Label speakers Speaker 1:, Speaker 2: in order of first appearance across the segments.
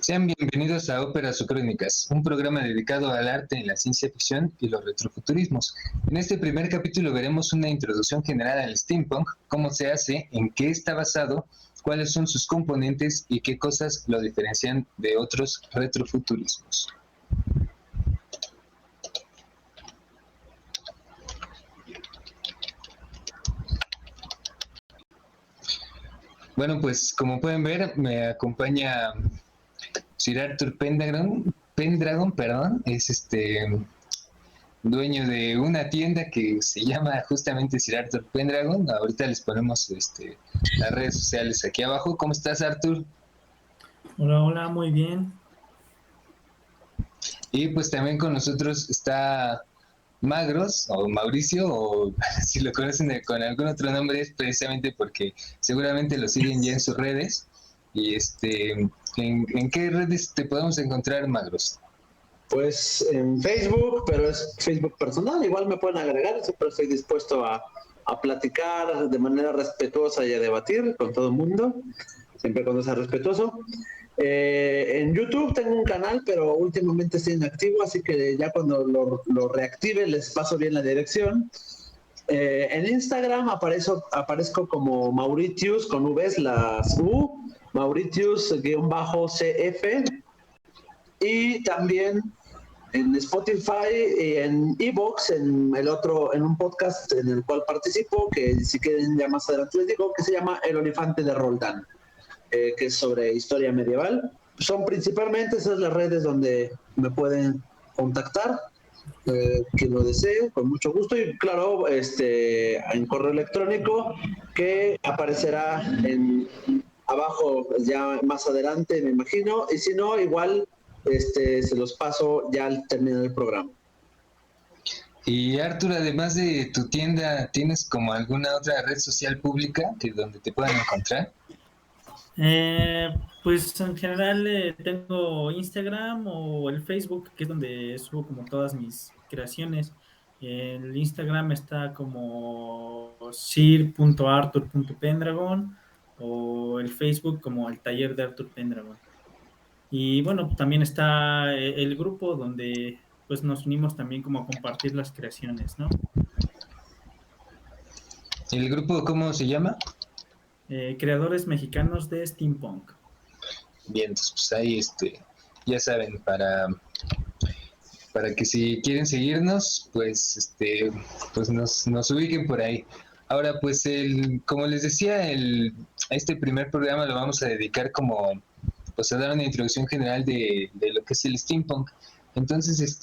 Speaker 1: Sean bienvenidos a Óperas o Crónicas, un programa dedicado al arte en la ciencia ficción y los retrofuturismos. En este primer capítulo veremos una introducción general al steampunk, cómo se hace, en qué está basado, cuáles son sus componentes y qué cosas lo diferencian de otros retrofuturismos. Bueno, pues como pueden ver, me acompaña Sir Arthur Pendragon, perdón, es dueño de una tienda que se llama justamente Sir Arthur Pendragon. Ahorita les ponemos las redes sociales aquí abajo. ¿Cómo estás, Arthur?
Speaker 2: Hola, hola, muy bien.
Speaker 1: Y pues también con nosotros está Magros o Mauricio, o si lo conocen con algún otro nombre es precisamente porque seguramente lo siguen ya en sus redes. Y ¿en qué redes te podemos encontrar, Magros?
Speaker 3: Pues en Facebook, pero es Facebook personal. Igual me pueden agregar, siempre estoy dispuesto a platicar de manera respetuosa y a debatir con todo el mundo, siempre cuando sea respetuoso. En YouTube tengo un canal, pero últimamente estoy inactivo, así que ya cuando lo reactive les paso bien la dirección. En Instagram aparezco como Mauritius con Vs, las U, Mauritius-CF. Y también en Spotify y en Evox, en un podcast en el cual participo, que si quieren ya más adelante les digo, que se llama El Olifante de Roldán, que es sobre historia medieval. Son principalmente esas las redes donde me pueden contactar, quien lo desee, con mucho gusto, y claro, en correo electrónico que aparecerá abajo ya más adelante, me imagino, y si no, igual se los paso ya al terminar el programa.
Speaker 1: Y Arthur, además de tu tienda, ¿tienes como alguna otra red social pública donde te puedan encontrar?
Speaker 2: Pues en general tengo Instagram o el Facebook, que es donde subo como todas mis creaciones. El Instagram está como sir.arthur.pendragon o el Facebook como el taller de Arthur Pendragon. Y bueno, también está el grupo donde pues nos unimos también como a compartir las creaciones, ¿no?
Speaker 1: ¿El grupo cómo se llama?
Speaker 2: Creadores mexicanos de steampunk.
Speaker 1: Bien, entonces, pues ahí ya saben, para que si quieren seguirnos, pues pues nos ubiquen por ahí. Ahora, pues como les decía, este primer programa lo vamos a dedicar como pues a dar una introducción general de lo que es el steampunk. Entonces,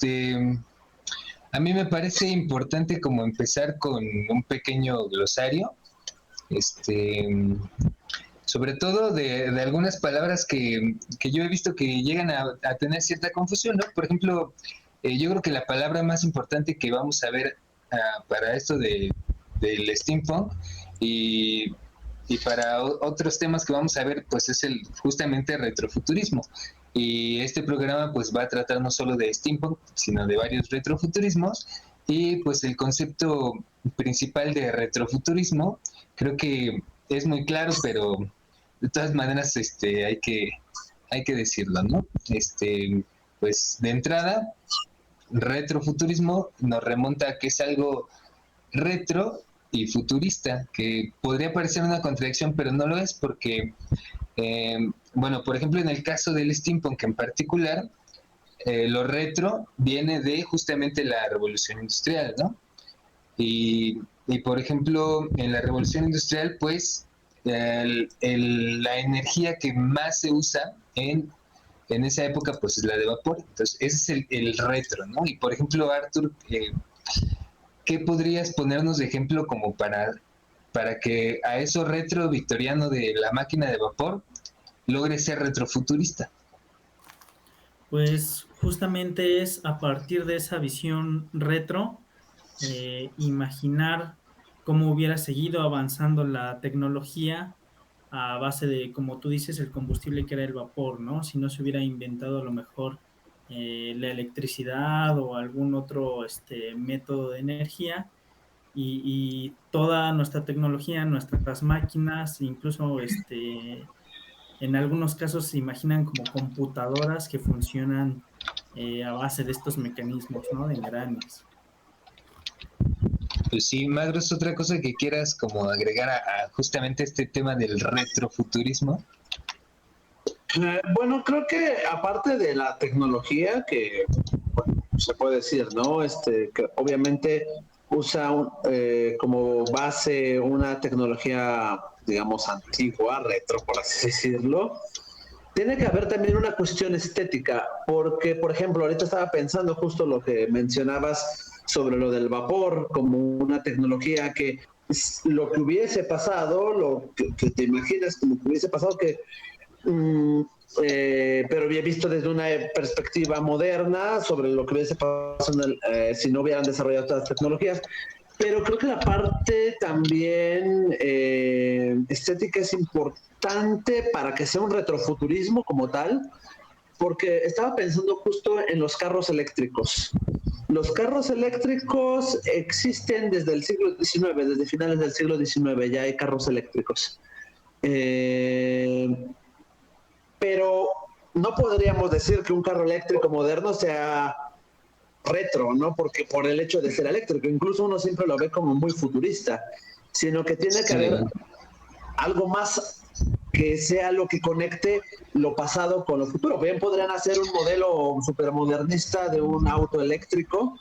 Speaker 1: a mí me parece importante como empezar con un pequeño glosario, este, sobre todo de algunas palabras que yo he visto que llegan a tener cierta confusión, ¿no? Por ejemplo, yo creo que la palabra más importante que vamos a ver para esto del steampunk y, y para otros temas que vamos a ver, pues es justamente retrofuturismo. Y este programa pues va a tratar no solo de steampunk, sino de varios retrofuturismos. Y pues el concepto principal de retrofuturismo creo que es muy claro, pero de todas maneras hay que decirlo, ¿no? Pues de entrada, retrofuturismo nos remonta a que es algo retro y futurista, que podría parecer una contradicción, pero no lo es porque, bueno, por ejemplo, en el caso del steampunk en particular, lo retro viene de justamente la revolución industrial, ¿no? Y por ejemplo, en la revolución industrial, pues la energía que más se usa en esa época, pues es la de vapor. Entonces, ese es el retro, ¿no? Y por ejemplo, Arthur, ¿qué podrías ponernos de ejemplo como para que a eso retro victoriano de la máquina de vapor logre ser retrofuturista?
Speaker 2: Pues justamente es a partir de esa visión retro, imaginar cómo hubiera seguido avanzando la tecnología a base de, como tú dices, el combustible que era el vapor, ¿no? Si no se hubiera inventado a lo mejor la electricidad o algún otro método de energía y toda nuestra tecnología, nuestras máquinas, incluso En algunos casos se imaginan como computadoras que funcionan a base de estos mecanismos, ¿no? De engranes.
Speaker 1: Pues sí, Magros, otra cosa que quieras como agregar a justamente este tema del retrofuturismo.
Speaker 3: Bueno, creo que aparte de la tecnología, que bueno, se puede decir, ¿no? Que obviamente usa como base una tecnología, digamos, antigua, retro, por así decirlo. Tiene que haber también una cuestión estética, porque, por ejemplo, ahorita estaba pensando justo lo que mencionabas sobre lo del vapor como una tecnología que lo que hubiese pasado, que te imaginas como que hubiese pasado que Mm, pero había visto desde una perspectiva moderna sobre lo que hubiese pasado si no hubieran desarrollado todas las tecnologías. Pero creo que la parte también estética es importante para que sea un retrofuturismo como tal, porque estaba pensando justo en los carros eléctricos. Los carros eléctricos existen desde el siglo XIX, desde finales del siglo XIX ya hay carros eléctricos. Eh, pero no podríamos decir que un carro eléctrico moderno sea retro, ¿no? Porque por el hecho de ser eléctrico, incluso uno siempre lo ve como muy futurista, sino que tiene que haber algo más que sea lo que conecte lo pasado con lo futuro. Bien podrían hacer un modelo supermodernista de un auto eléctrico,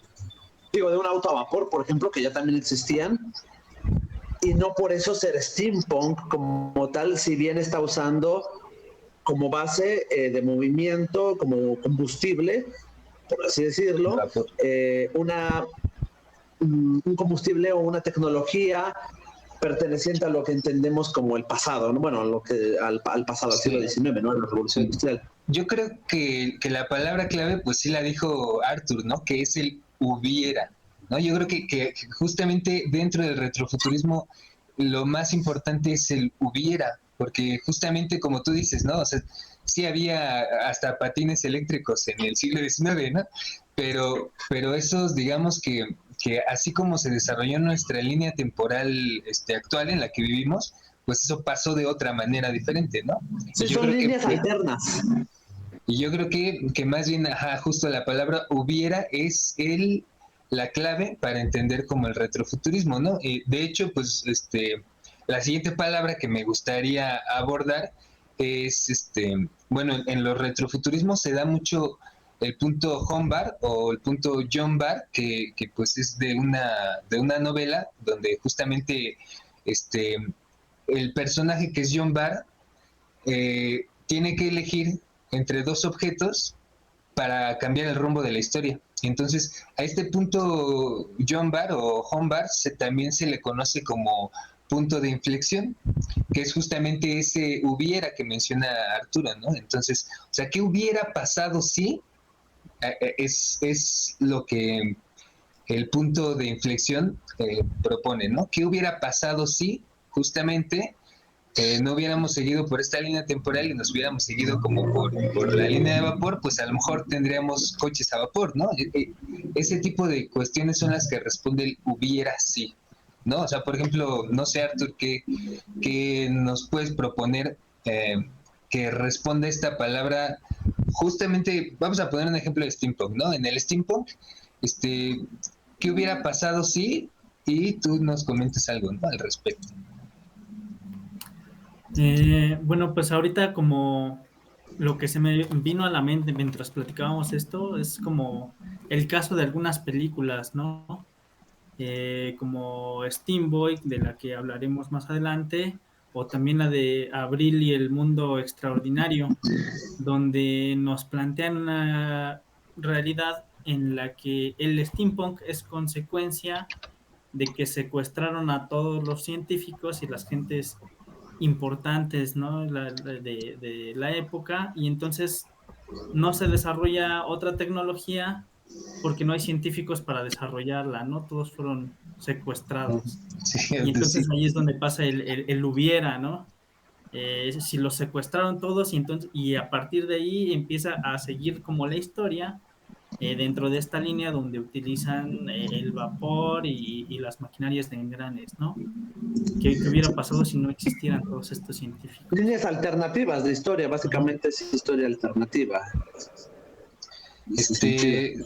Speaker 3: digo, de un auto a vapor, por ejemplo, que ya también existían, y no por eso ser steampunk como tal, si bien está usando como base de movimiento, como combustible, por así decirlo, un combustible o una tecnología perteneciente a lo que entendemos como el pasado, ¿no? Bueno, al pasado, al siglo XIX, ¿no? A la revolución industrial.
Speaker 1: Yo creo que la palabra clave, pues sí la dijo Arthur, ¿no? Que es el hubiera, ¿no? Yo creo que justamente dentro del retrofuturismo lo más importante es el hubiera, porque justamente como tú dices, ¿no? O sea, sí había hasta patines eléctricos en el siglo XIX, ¿no? Pero esos, digamos que así como se desarrolló nuestra línea temporal actual en la que vivimos, pues eso pasó de otra manera diferente, ¿no?
Speaker 3: Sí, son líneas alternas.
Speaker 1: Y yo creo que más bien, ajá, justo la palabra hubiera es la clave para entender como el retrofuturismo, ¿no? Y de hecho, pues, la siguiente palabra que me gustaría abordar es, bueno, en los retrofuturismos se da mucho el punto Hombar o el punto John Barr, que pues es de una novela donde justamente, el personaje que es John Barr, tiene que elegir entre dos objetos para cambiar el rumbo de la historia. Entonces, a este punto John Barr o Home Barr también se le conoce como punto de inflexión, que es justamente ese hubiera que menciona Arturo, ¿no? Entonces, o sea, ¿qué hubiera pasado si es lo que el punto de inflexión propone, ¿no? ¿Qué hubiera pasado si justamente no hubiéramos seguido por esta línea temporal y nos hubiéramos seguido como por la línea de vapor? Pues a lo mejor tendríamos coches a vapor, ¿no? Ese tipo de cuestiones son las que responde el hubiera sí, ¿no? O sea, por ejemplo, no sé, Arthur, ¿qué nos puedes proponer que responda esta palabra? Justamente, vamos a poner un ejemplo de steampunk, ¿no? En el steampunk, este, ¿qué hubiera pasado si? Y tú nos comentas algo, ¿no? Al respecto.
Speaker 2: Bueno, pues ahorita como lo que se me vino a la mente mientras platicábamos esto es como el caso de algunas películas, ¿no? Como Steamboy, de la que hablaremos más adelante, o también la de Abril y el Mundo Extraordinario, donde nos plantean una realidad en la que el steampunk es consecuencia de que secuestraron a todos los científicos y las gentes importantes, ¿no? De la época, y entonces no se desarrolla otra tecnología porque no hay científicos para desarrollarla, ¿no? Todos fueron secuestrados.
Speaker 1: Sí,
Speaker 2: Y entonces
Speaker 1: sí.
Speaker 2: ahí es donde pasa el hubiera, ¿no? Si los secuestraron todos y a partir de ahí empieza a seguir como la historia dentro de esta línea donde utilizan el vapor y las maquinarias de engranes, ¿no? ¿Qué hubiera pasado si no existieran todos estos científicos?
Speaker 3: Líneas alternativas de historia, básicamente es historia alternativa.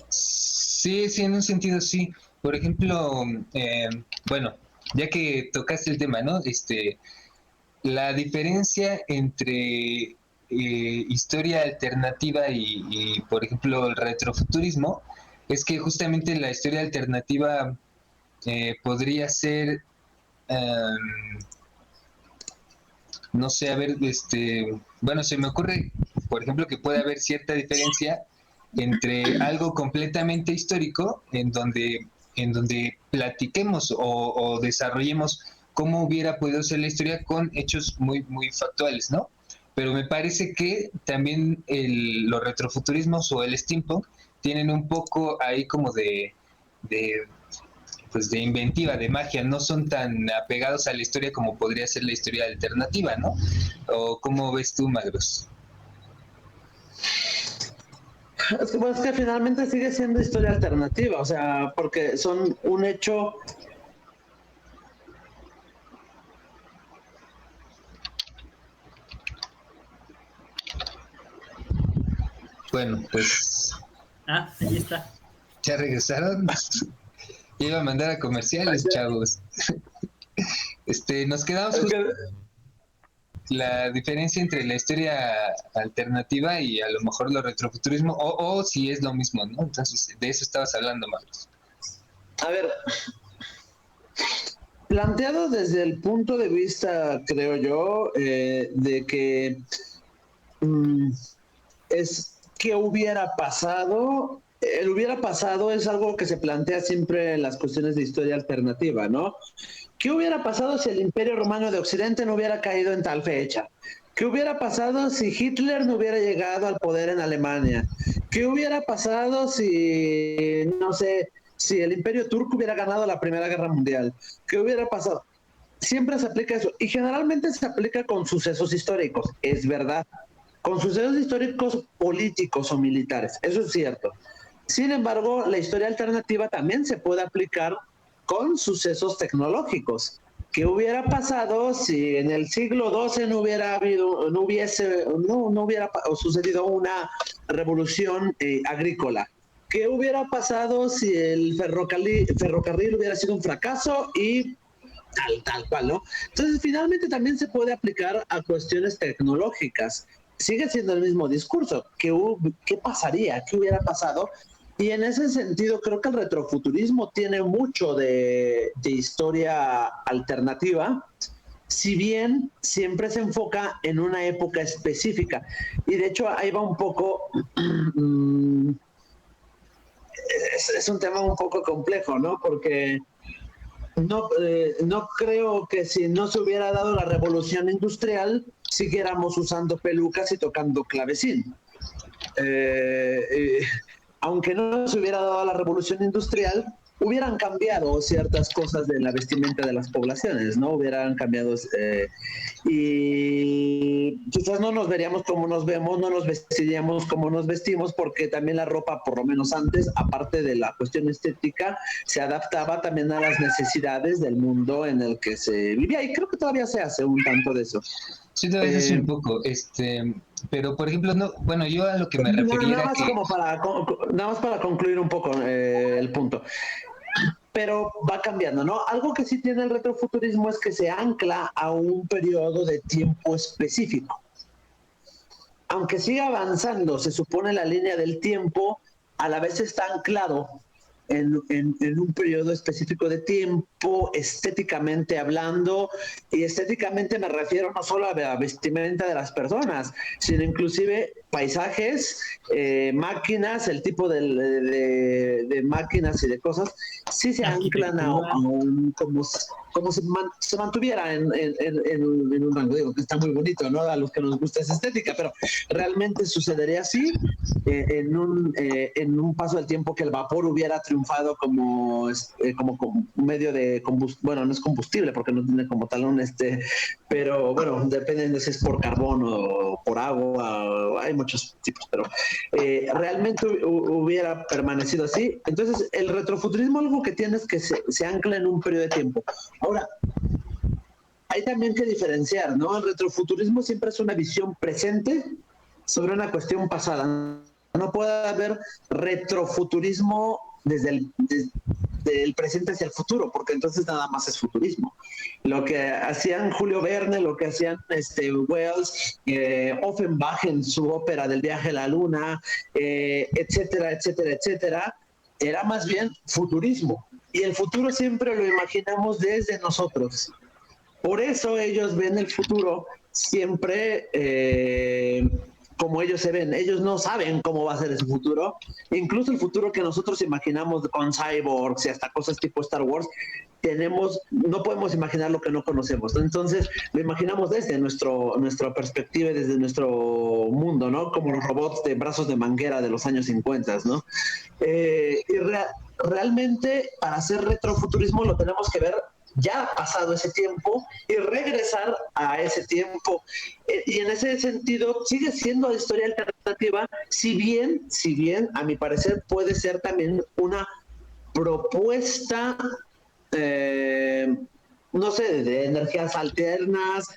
Speaker 1: Sí, en un sentido sí. Por ejemplo, bueno, ya que tocaste el tema, ¿no? La diferencia entre historia alternativa y, por ejemplo, el retrofuturismo es que justamente la historia alternativa podría ser, no sé, a ver, bueno, se me ocurre, por ejemplo, que puede haber cierta diferencia entre algo completamente histórico en donde platiquemos o desarrollemos cómo hubiera podido ser la historia con hechos muy, muy factuales, ¿no? Pero me parece que también los retrofuturismos o el steampunk tienen un poco ahí como de, pues de inventiva, de magia, no son tan apegados a la historia como podría ser la historia alternativa, ¿no? ¿O cómo ves tú, Magros?
Speaker 3: Es que finalmente sigue siendo historia alternativa, o sea, porque son un hecho.
Speaker 1: Bueno, pues
Speaker 2: Ahí está.
Speaker 1: ya regresaron. Iba a mandar a comerciales, chavos. Nos quedamos justo la diferencia entre la historia alternativa y a lo mejor lo retrofuturismo, o si es lo mismo, ¿no? Entonces, de eso estabas hablando, Marcos.
Speaker 3: A ver, planteado desde el punto de vista, creo yo, de que es qué hubiera pasado. El hubiera pasado es algo que se plantea siempre en las cuestiones de historia alternativa, ¿no? ¿Qué hubiera pasado si el Imperio Romano de Occidente no hubiera caído en tal fecha? ¿Qué hubiera pasado si Hitler no hubiera llegado al poder en Alemania? ¿Qué hubiera pasado si, no sé, si el Imperio Turco hubiera ganado la Primera Guerra Mundial? ¿Qué hubiera pasado? Siempre se aplica eso, y generalmente se aplica con sucesos históricos, es verdad, con sucesos históricos políticos o militares, eso es cierto. Sin embargo, la historia alternativa también se puede aplicar con sucesos tecnológicos. ¿Qué hubiera pasado si en el siglo XII no hubiera sucedido una revolución agrícola? ¿Qué hubiera pasado si el ferrocarril hubiera sido un fracaso y tal cual, ¿no? Entonces, finalmente también se puede aplicar a cuestiones tecnológicas. Sigue siendo el mismo discurso. ¿Qué pasaría? ¿Qué hubiera pasado? Y en ese sentido creo que el retrofuturismo tiene mucho de historia alternativa, si bien siempre se enfoca en una época específica. Y de hecho ahí va un poco, es un tema un poco complejo, ¿no? Porque no creo que si no se hubiera dado la revolución industrial, siguiéramos usando pelucas y tocando clavecín. Aunque no se hubiera dado la revolución industrial, hubieran cambiado ciertas cosas de la vestimenta de las poblaciones, ¿no? Hubieran cambiado y quizás no nos veríamos como nos vemos, no nos vestiríamos como nos vestimos, porque también la ropa, por lo menos antes, aparte de la cuestión estética, se adaptaba también a las necesidades del mundo en el que se vivía, y creo que todavía se hace un tanto de eso.
Speaker 1: Sí, todavía es un poco, pero por ejemplo, no, bueno, yo a lo que me refería
Speaker 3: nada
Speaker 1: era
Speaker 3: más
Speaker 1: que...
Speaker 3: nada más para concluir un poco el punto. Pero va cambiando, ¿no? Algo que sí tiene el retrofuturismo es que se ancla a un periodo de tiempo específico. Aunque siga avanzando, se supone la línea del tiempo, a la vez está anclado en un periodo específico de tiempo, estéticamente hablando, y estéticamente me refiero no solo a la vestimenta de las personas, sino inclusive paisajes, máquinas, el tipo de máquinas y de cosas, sí se anclan a un, como se mantuviera en un rango. Digo que está muy bonito, ¿no? A los que nos gusta esa estética, pero realmente sucedería así en un paso del tiempo, que el vapor hubiera triunfado como medio de combustible. Bueno, no es combustible porque no tiene como tal pero bueno, depende de si es por carbón o por agua, hay muchos tipos, pero realmente hubiera permanecido así. Entonces, el retrofuturismo algo que tiene es que se ancla en un periodo de tiempo. Ahora, hay también que diferenciar, ¿no? El retrofuturismo siempre es una visión presente sobre una cuestión pasada. No puede haber retrofuturismo desde el presente hacia el futuro, porque entonces nada más es futurismo. Lo que hacían Julio Verne, lo que hacían Wells, Offenbach en su ópera del viaje a la luna, etcétera, etcétera, etcétera, era más bien futurismo. Y el futuro siempre lo imaginamos desde nosotros. Por eso ellos ven el futuro siempre como ellos se ven. Ellos no saben cómo va a ser ese futuro. Incluso el futuro que nosotros imaginamos con cyborgs y hasta cosas tipo Star Wars, no podemos imaginar lo que no conocemos, ¿no? Entonces lo imaginamos desde nuestra perspectiva y desde nuestro mundo, ¿no? Como los robots de brazos de manguera de los años 50, ¿no? Realmente para hacer retrofuturismo lo tenemos que ver ya pasado ese tiempo y regresar a ese tiempo. Y en ese sentido sigue siendo historia alternativa, si bien a mi parecer puede ser también una propuesta, no sé, de energías alternas,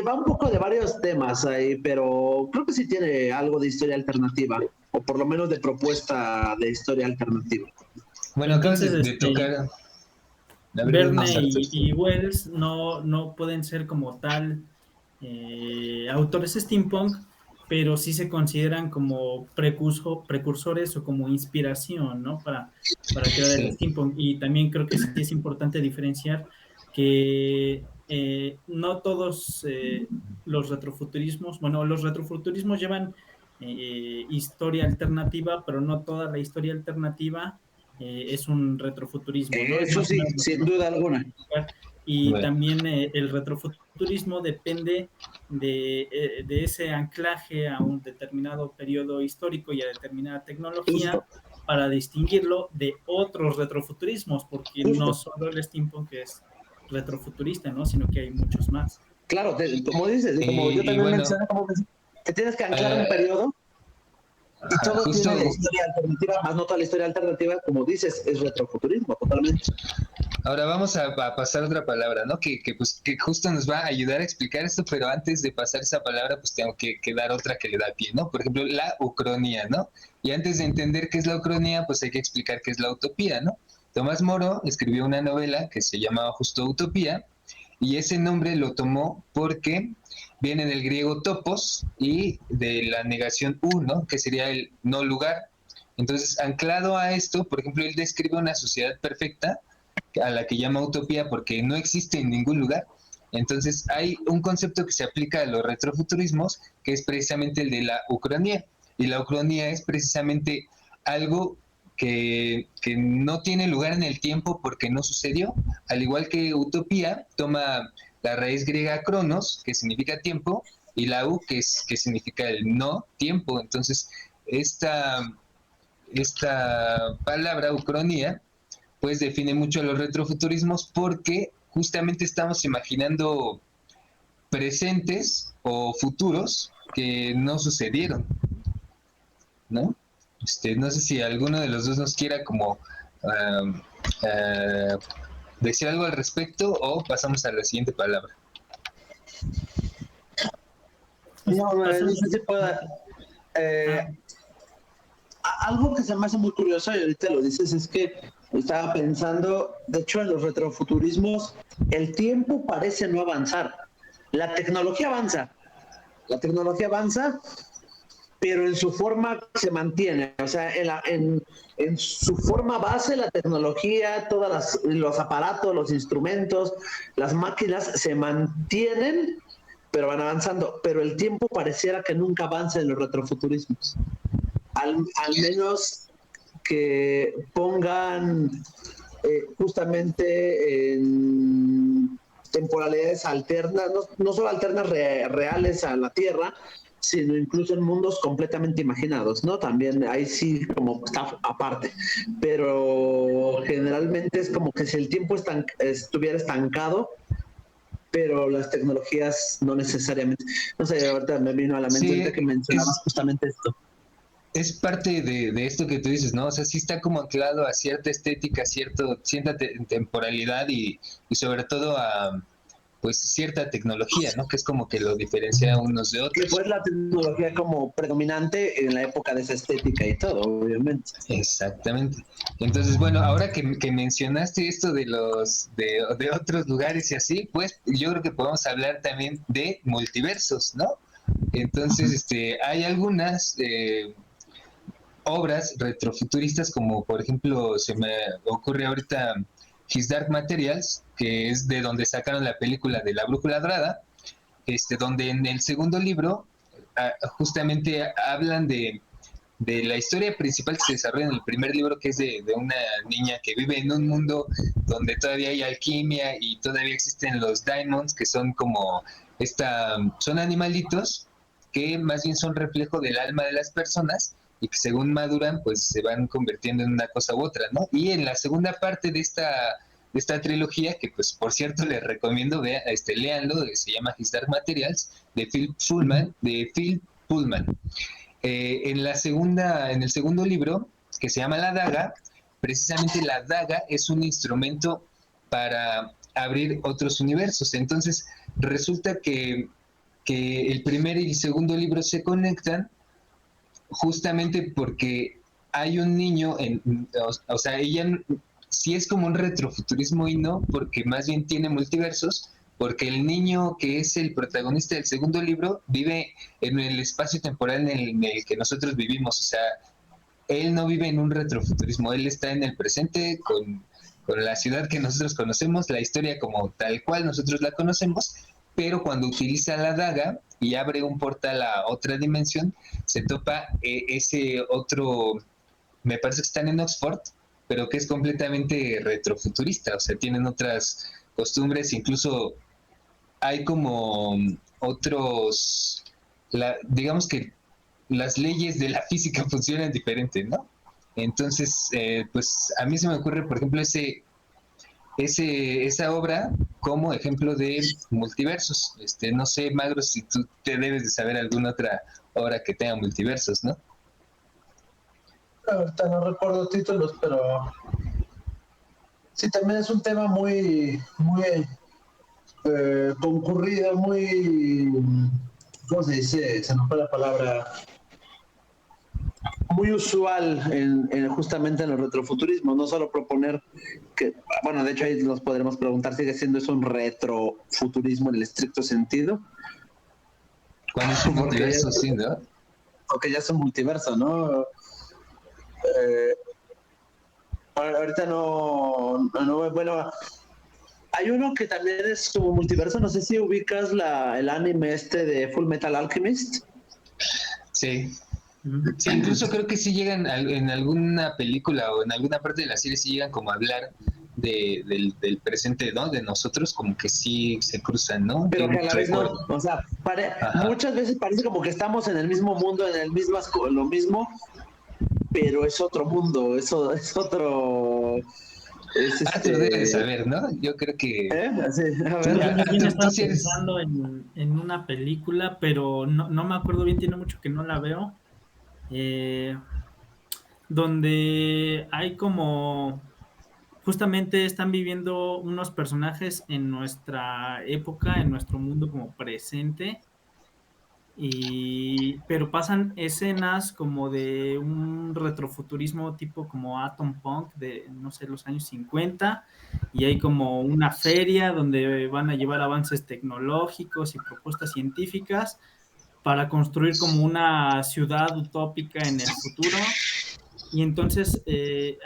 Speaker 3: va un poco de varios temas ahí, pero creo que sí tiene algo de historia alternativa, o por lo menos de propuesta de historia alternativa.
Speaker 1: Bueno, acabas
Speaker 2: Entonces,
Speaker 1: de tocar...
Speaker 2: Verne y Wells no pueden ser como tal autores steampunk, pero sí se consideran como precursores o como inspiración, ¿no? Para crear el steampunk. Y también creo que sí es importante diferenciar que no todos los retrofuturismos llevan historia alternativa, pero no toda la historia alternativa es un retrofuturismo, ¿no?
Speaker 3: Eso sí, sin duda alguna.
Speaker 2: Y también el retrofuturismo depende de ese anclaje a un determinado periodo histórico y a determinada tecnología para distinguirlo de otros retrofuturismos, porque no solo el steampunk es retrofuturista, ¿no? Sino que hay muchos más.
Speaker 3: Claro, como dices, como yo también mencioné, como que tienes que anclar un periodo. Y todo tiene la historia alternativa, más no toda la historia alternativa, como dices, es retrofuturismo, totalmente.
Speaker 1: Ahora vamos a pasar otra palabra, ¿no? Que justo nos va a ayudar a explicar esto, pero antes de pasar esa palabra, pues tengo que dar otra que le da pie, ¿no? Por ejemplo, la ucronía, ¿no? Y antes de entender qué es la ucronía, pues hay que explicar qué es la utopía, ¿no? Tomás Moro escribió una novela que se llamaba justo Utopía, y ese nombre lo tomó porque viene del griego topos y de la negación ¿no? Que sería el no lugar. Entonces, anclado a esto, por ejemplo, él describe una sociedad perfecta a la que llama utopía porque no existe en ningún lugar. Entonces, hay un concepto que se aplica a los retrofuturismos, que es precisamente el de la ucronía. Y la ucronía es precisamente algo que no tiene lugar en el tiempo porque no sucedió, al igual que utopía toma la raíz griega cronos, que significa tiempo, y la u, que significa el no tiempo. Entonces, esta palabra ucronía, pues define mucho a los retrofuturismos porque justamente estamos imaginando presentes o futuros que no sucedieron, ¿no? No sé si alguno de los dos nos quiera como decir algo al respecto o pasamos a la siguiente palabra.
Speaker 3: No sé si pueda. Algo que se me hace muy curioso, y ahorita lo dices, es que estaba pensando, de hecho en los retrofuturismos, el tiempo parece no avanzar. La tecnología avanza, pero en su forma se mantiene. O sea, en su forma base, la tecnología, todos los aparatos, los instrumentos, las máquinas se mantienen, pero van avanzando. Pero el tiempo pareciera que nunca avanza en los retrofuturismos. Al menos que pongan justamente en temporalidades alternas, no solo alternas reales a la Tierra, sino incluso en mundos completamente imaginados, ¿no? También ahí sí como está aparte, pero generalmente es como que si el tiempo estuviera estancado, pero las tecnologías no necesariamente. No sé, ahorita me vino a la mente ahorita que mencionabas justamente esto.
Speaker 1: es parte de esto que tú dices, ¿no? O sea, sí está como anclado a cierta estética, cierta temporalidad y sobre todo a pues cierta tecnología, ¿no? Que es como que lo diferencia unos de
Speaker 3: Que
Speaker 1: otros.
Speaker 3: pues la tecnología como predominante en la época de esa estética y todo, obviamente.
Speaker 1: Exactamente. Entonces, bueno, ahora que mencionaste esto de otros lugares y así, pues yo creo que podemos hablar también de multiversos, ¿no? Entonces, hay algunas obras retrofuturistas, como por ejemplo, se me ocurre ahorita His Dark Materials, que es de donde sacaron la película de La Brújula Dorada, donde en el segundo libro justamente hablan de la historia principal que se desarrolla en el primer libro, que es de una niña que vive en un mundo donde todavía hay alquimia y todavía existen los daimons, que son como son animalitos que más bien son reflejo del alma de las personas y que según maduran, pues se van convirtiendo en una cosa u otra, ¿no? Y en la segunda parte de esta trilogía, que pues por cierto les recomiendo, leanlo, se llama His Dark Materials, de Phil Pullman. En el segundo libro, que se llama La Daga, precisamente la daga es un instrumento para abrir otros universos. Entonces, resulta que el primer y el segundo libro se conectan justamente porque hay un niño, o sea, ella sí es como un retrofuturismo y no, porque más bien tiene multiversos, porque el niño que es el protagonista del segundo libro vive en el espacio temporal en el que nosotros vivimos, o sea, él no vive en un retrofuturismo, él está en el presente con la ciudad que nosotros conocemos, la historia como tal cual nosotros la conocemos, pero cuando utiliza la daga y abre un portal a otra dimensión, se topa ese otro, me parece que están en Oxford, pero que es completamente retrofuturista, o sea, tienen otras costumbres, incluso hay como otros, digamos que las leyes de la física funcionan diferente, ¿no? Entonces, pues a mí se me ocurre, por ejemplo, esa obra como ejemplo de multiversos. No sé, Magro, si tú te debes de saber alguna otra obra que tenga multiversos, ¿no?
Speaker 3: Ahorita no recuerdo títulos, pero sí, también es un tema muy concurrido, ¿cómo se dice? Se nos fue la palabra, muy usual justamente en el retrofuturismo, no solo proponer que, bueno, de hecho ahí nos podremos preguntar, ¿sigue siendo eso un retrofuturismo en el estricto sentido?
Speaker 1: Cuando es un
Speaker 3: Porque,
Speaker 1: multiverso, sí, ¿no?
Speaker 3: porque ya es un multiverso, ¿no? Eh, ahorita bueno, hay uno que también es como multiverso, no sé si ubicas el anime este de Full Metal Alchemist.
Speaker 1: Sí. Sí, incluso creo que sí llegan en alguna película o en alguna parte de la serie sí llegan como a hablar del presente, ¿no? De nosotros, como que sí se cruzan, ¿no? Yo
Speaker 3: Pero que a la vez no,
Speaker 1: recuerdo.
Speaker 3: o sea,
Speaker 1: Ajá.
Speaker 3: muchas veces parece como que estamos en el mismo mundo, lo mismo, pero es otro mundo, eso es otro, es
Speaker 1: Arthur debe de saber, ¿no? Yo creo que
Speaker 3: Sí, a
Speaker 1: tú,
Speaker 3: ver.
Speaker 2: Yo más bien
Speaker 1: Arthur, tú
Speaker 2: estaba
Speaker 1: sí eres.
Speaker 2: pensando en una película, pero no me acuerdo bien, tiene mucho que no la veo, eh, donde hay como, justamente están viviendo unos personajes en nuestra época, en nuestro mundo como presente, pero pasan escenas como de un retrofuturismo tipo como Atom Punk de, no sé, los años 50, y hay como una feria donde van a llevar avances tecnológicos y propuestas científicas para construir como una ciudad utópica en el futuro. Y entonces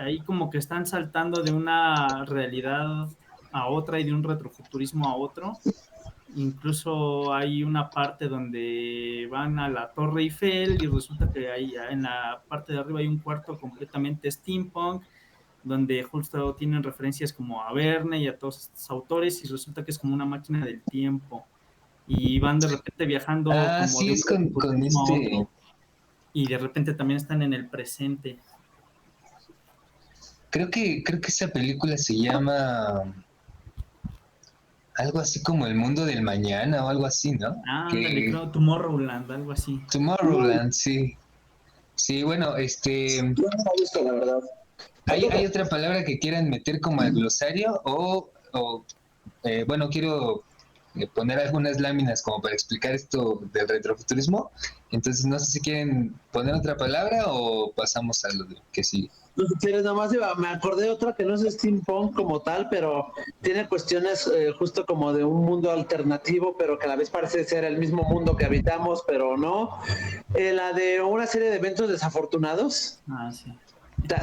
Speaker 2: ahí como que están saltando de una realidad a otra y de un retrofuturismo a otro. Incluso hay una parte donde van a la Torre Eiffel y resulta que ahí en la parte de arriba hay un cuarto completamente steampunk, donde justo tienen referencias como a Verne y a todos estos autores, y resulta que es como una máquina del tiempo. Y van de repente viajando
Speaker 1: Ah,
Speaker 2: como
Speaker 1: sí,
Speaker 2: de un
Speaker 1: es con
Speaker 2: retrofuturismo a otro, y de repente también están en el presente.
Speaker 1: Creo que esa película se llama algo así como El Mundo del Mañana o algo así, ¿no?
Speaker 2: Ah, ándale,
Speaker 1: Que
Speaker 2: creo Tomorrowland, algo así.
Speaker 1: Tomorrowland, sí. Sí, bueno,
Speaker 3: Yo no me gusta, la verdad.
Speaker 1: ¿hay otra palabra que quieran meter como al glosario bueno, quiero poner algunas láminas como para explicar esto del retrofuturismo. Entonces, no sé si quieren poner otra palabra o pasamos a lo que sigue.
Speaker 3: No, si quieres, nomás me acordé de otra que no es steampunk como tal, pero tiene cuestiones justo como de un mundo alternativo, pero que a la vez parece ser el mismo mundo que habitamos, pero no. La de una serie de eventos desafortunados.
Speaker 2: Ah, sí.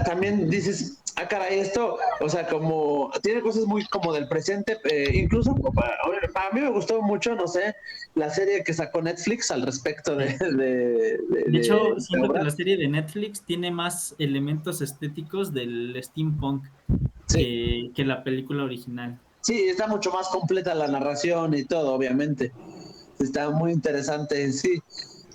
Speaker 3: También dices, ah, caray, esto, o sea, como tiene cosas muy como del presente, incluso para mí me gustó mucho, no sé, la serie que sacó Netflix al respecto
Speaker 2: Sí. De
Speaker 3: de
Speaker 2: hecho,
Speaker 3: esta
Speaker 2: siento que
Speaker 3: obra.
Speaker 2: la serie de Netflix tiene más elementos estéticos del steampunk
Speaker 3: Sí,
Speaker 2: que la película original.
Speaker 3: sí, está mucho más completa la narración y todo, obviamente. Está muy interesante, sí.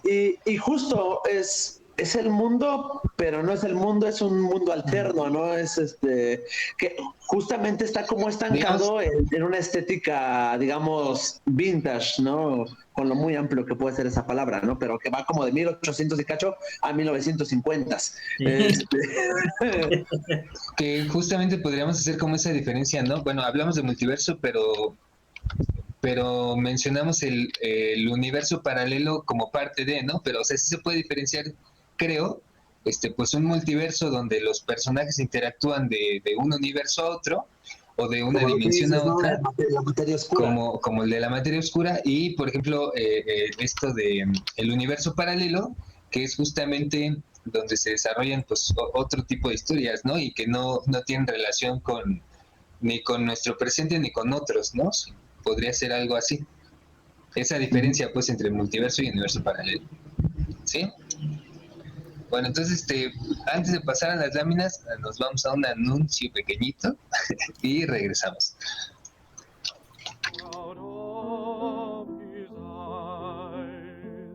Speaker 3: Y justo es el mundo, pero no es el mundo, es un mundo alterno, ¿no? Es que justamente está como
Speaker 1: Digamos,
Speaker 3: estancado en una estética, digamos, vintage, ¿no? Con lo muy amplio que puede ser esa palabra, ¿no? Pero que va como de 1800 y cacho a 1950.
Speaker 2: Sí.
Speaker 3: Este,
Speaker 1: que justamente podríamos hacer como esa diferencia, ¿no? Bueno, hablamos de multiverso, pero mencionamos el universo paralelo como parte de, ¿no? Pero, o sea, sí se puede diferenciar, creo, pues un multiverso donde los personajes interactúan de un universo a otro, o de una
Speaker 3: como lo que
Speaker 1: dimensión a
Speaker 3: dices, ¿no?
Speaker 1: otra,
Speaker 3: La materia oscura.
Speaker 1: como el de la materia oscura, y por ejemplo, esto de el universo paralelo, que es justamente donde se desarrollan pues otro tipo de historias, ¿no? Y que no tienen relación ni con nuestro presente ni con otros, ¿no? Podría ser algo así. Esa diferencia pues entre multiverso y universo paralelo. ¿Sí? Bueno, entonces antes de pasar a las láminas, nos vamos a un anuncio pequeñito y regresamos.
Speaker 4: Out of his eyes,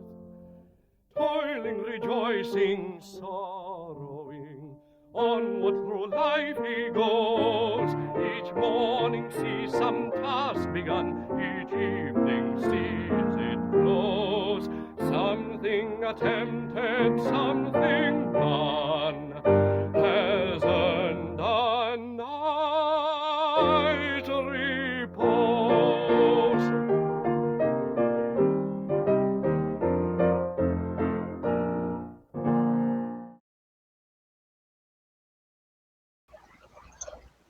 Speaker 4: toiling, rejoicing, sorrowing, onward through life he goes. Each morning sees some task begun, each evening sees it close. Something attempted, something done, has earned a night's repose.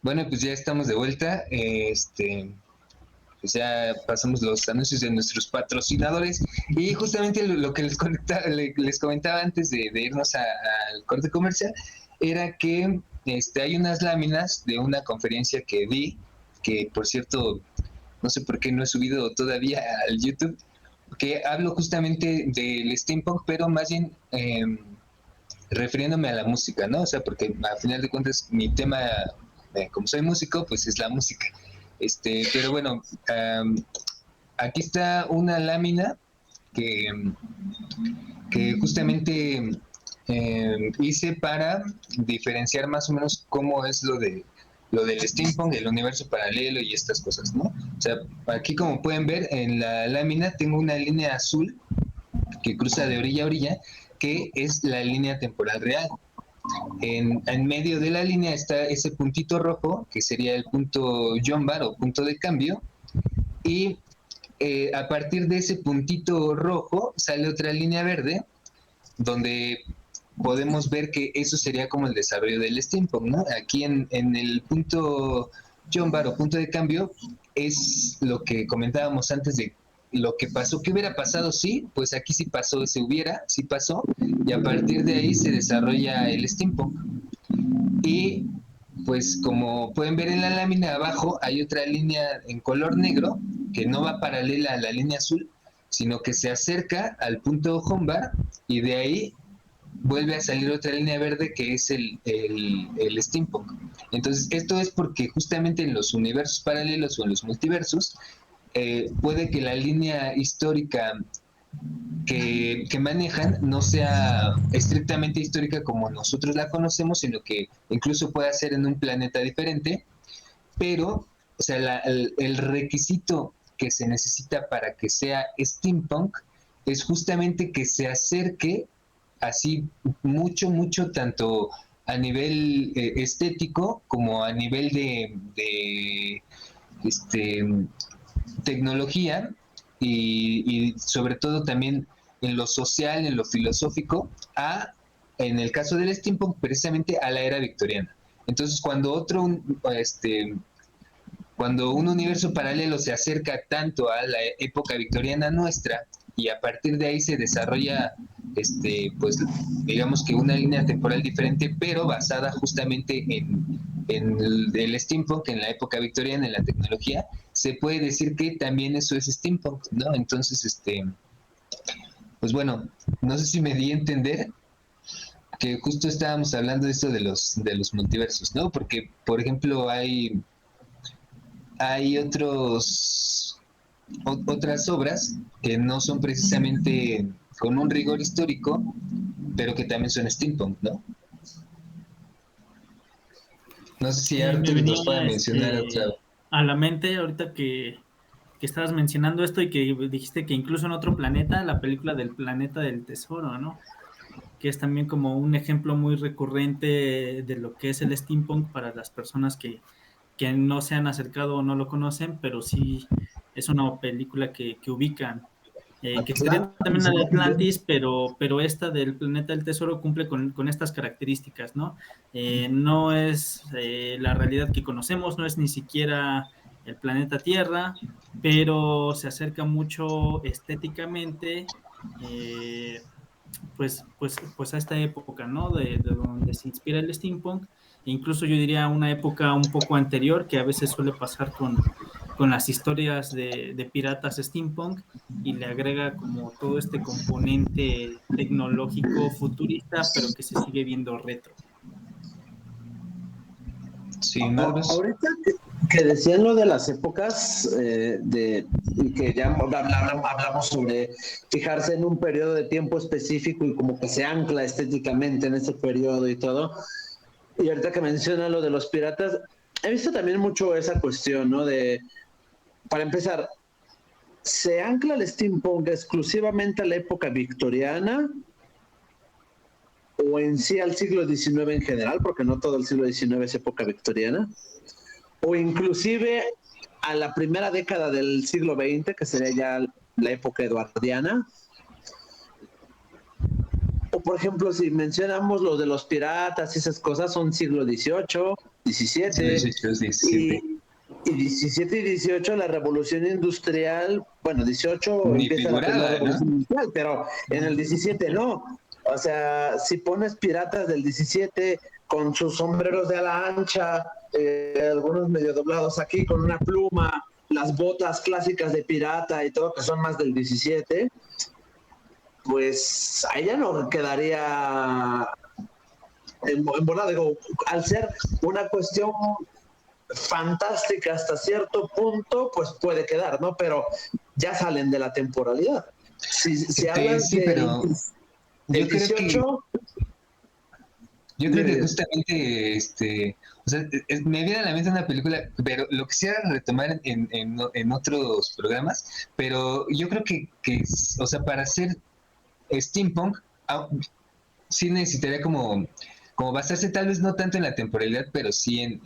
Speaker 1: Bueno, pues ya estamos de vuelta. Pues ya pasamos los anuncios de nuestros patrocinadores y justamente lo que les comentaba antes de irnos al corte comercial era que hay unas láminas de una conferencia que di, que por cierto, no sé por qué no he subido todavía al YouTube, que hablo justamente del steampunk, pero más bien refiriéndome a la música, ¿no? O sea, porque a final de cuentas mi tema, como soy músico, pues es la música. Pero bueno, aquí está una lámina que, que justamente hice para diferenciar más o menos cómo es lo del steampunk, el universo paralelo y estas cosas, ¿no? O sea, aquí como pueden ver en la lámina tengo una línea azul que cruza de orilla a orilla, que es la línea temporal real. En medio de la línea está ese puntito rojo, que sería el punto John Bar o punto de cambio, y a partir de ese puntito rojo sale otra línea verde, donde podemos ver que eso sería como el desarrollo del steampunk, ¿no? Aquí en el punto John Bar o punto de cambio es lo que comentábamos antes de lo que pasó, ¿qué hubiera pasado? Sí, pues aquí sí pasó ese hubiera, sí pasó, y a partir de ahí se desarrolla el steampunk. Y pues como pueden ver en la lámina abajo hay otra línea en color negro que no va paralela a la línea azul, sino que se acerca al punto Hombar y de ahí vuelve a salir otra línea verde que es el steampunk. Entonces, esto es porque justamente en los universos paralelos o en los multiversos, puede que la línea histórica que manejan no sea estrictamente histórica como nosotros la conocemos, sino que incluso pueda ser en un planeta diferente, pero, o sea, el requisito que se necesita para que sea steampunk es justamente que se acerque así mucho, mucho, tanto a nivel estético como a nivel de este, tecnología y sobre todo también en lo social, en lo filosófico, en el caso del steampunk, precisamente a la era victoriana. Entonces, cuando un universo paralelo se acerca tanto a la época victoriana nuestra y a partir de ahí se desarrolla, pues digamos que una línea temporal diferente, pero basada justamente en el steampunk, en la época victoriana, en la tecnología, se puede decir que también eso es steampunk, ¿no? Entonces, pues bueno, no sé si me di a entender que justo estábamos hablando de esto de los multiversos, ¿no? Porque, por ejemplo, hay otras obras que no son precisamente con un rigor histórico, pero que también son steampunk, ¿no? No sé si
Speaker 2: Me
Speaker 1: Arthur nos puede
Speaker 2: venía
Speaker 1: mencionar otra.
Speaker 2: a la mente ahorita que estabas mencionando esto y que dijiste que incluso en otro planeta, la película del Planeta del Tesoro, ¿no? Que es también como un ejemplo muy recurrente de lo que es el steampunk para las personas que no se han acercado o no lo conocen, pero sí es una película que ubican. Que sería también la de Atlantis, pero esta del Planeta del Tesoro cumple con estas características, ¿no? No es la realidad que conocemos, no es ni siquiera el planeta Tierra, pero se acerca mucho estéticamente, pues a esta época, ¿no? De donde se inspira el steampunk, e incluso yo diría una época un poco anterior, que a veces suele pasar con las historias de piratas steampunk, y le agrega como todo este componente tecnológico futurista, pero que se sigue viendo retro.
Speaker 1: Sí, Magnus.
Speaker 3: Ahorita que decían lo de las épocas, y que ya hablamos sobre fijarse en un periodo de tiempo específico y como que se ancla estéticamente en ese periodo y todo. Y ahorita que menciona lo de los piratas, he visto también mucho esa cuestión, ¿no? Para empezar, ¿se ancla el steampunk exclusivamente a la época victoriana o en sí al siglo XIX en general? Porque no todo el siglo XIX es época victoriana. O inclusive a la primera década del siglo XX, que sería ya la época eduardiana. O por ejemplo, si mencionamos lo de los piratas y esas cosas, son siglo XVIII, XVII, y 17 y 18 la revolución industrial, bueno, 18
Speaker 1: Ni
Speaker 3: empieza la primera
Speaker 1: figurada,
Speaker 3: revolución
Speaker 1: ¿no?
Speaker 3: industrial, pero en el 17 no. O sea, si pones piratas del 17 con sus sombreros de ala ancha, algunos medio doblados aquí con una pluma, las botas clásicas de pirata y todo, que son más del 17, pues ahí ya no quedaría en volada. Digo, al ser una cuestión fantástica hasta cierto punto, pues puede quedar, ¿no? Pero ya salen de la temporalidad. Si hablan
Speaker 1: Sí, pero
Speaker 3: del
Speaker 1: yo creo
Speaker 3: 18...
Speaker 1: Yo creo que justamente, o sea, me viene a la mente una película, pero lo quisiera retomar en otros programas, pero yo creo o sea, para hacer steampunk, sí necesitaría como basarse tal vez no tanto en la temporalidad, pero sí en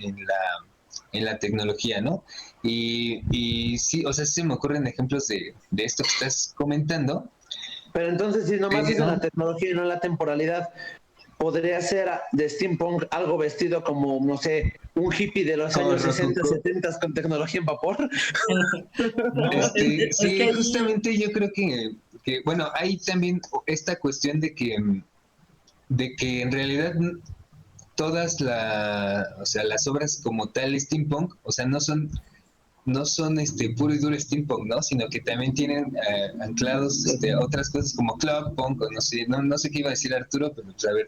Speaker 1: la tecnología, ¿no? Y sí, o sea, sí se me ocurren ejemplos de esto que estás comentando.
Speaker 3: Pero entonces, si nomás
Speaker 1: Pero-
Speaker 3: dicen la tecnología y no la temporalidad, podría ser de steampunk algo vestido como, no sé, un hippie de los años 60, 70 con tecnología en vapor.
Speaker 2: No, es
Speaker 1: Sí,
Speaker 2: que ahí,
Speaker 1: justamente yo creo bueno, hay también esta cuestión de que en realidad o sea, las obras como tal steampunk, o sea, no son puro y duro steampunk, ¿no? Sino que también tienen anclados otras cosas como clubpunk, o no sé qué iba a decir Arturo, pero pues a ver.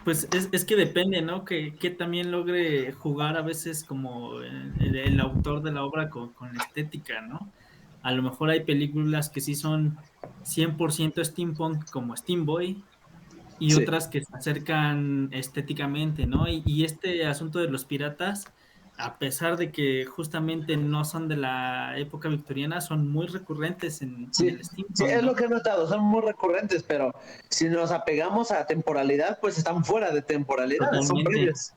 Speaker 2: pues es que depende, ¿no? Que también logre jugar a veces como el autor de la obra con la estética, ¿no? A lo mejor hay películas que sí son 100% steampunk como Steam Boy, y
Speaker 3: Sí.
Speaker 2: otras que se acercan estéticamente, ¿no? Y este asunto de los piratas, a pesar de que justamente no son de la época victoriana, son muy recurrentes en
Speaker 3: Sí,
Speaker 2: el
Speaker 3: sí,
Speaker 2: steampunk,
Speaker 3: es lo
Speaker 2: ¿no?
Speaker 3: que he notado, son muy recurrentes, pero si nos apegamos a temporalidad, pues están fuera de temporalidad, son
Speaker 2: Totalmente,
Speaker 3: previos.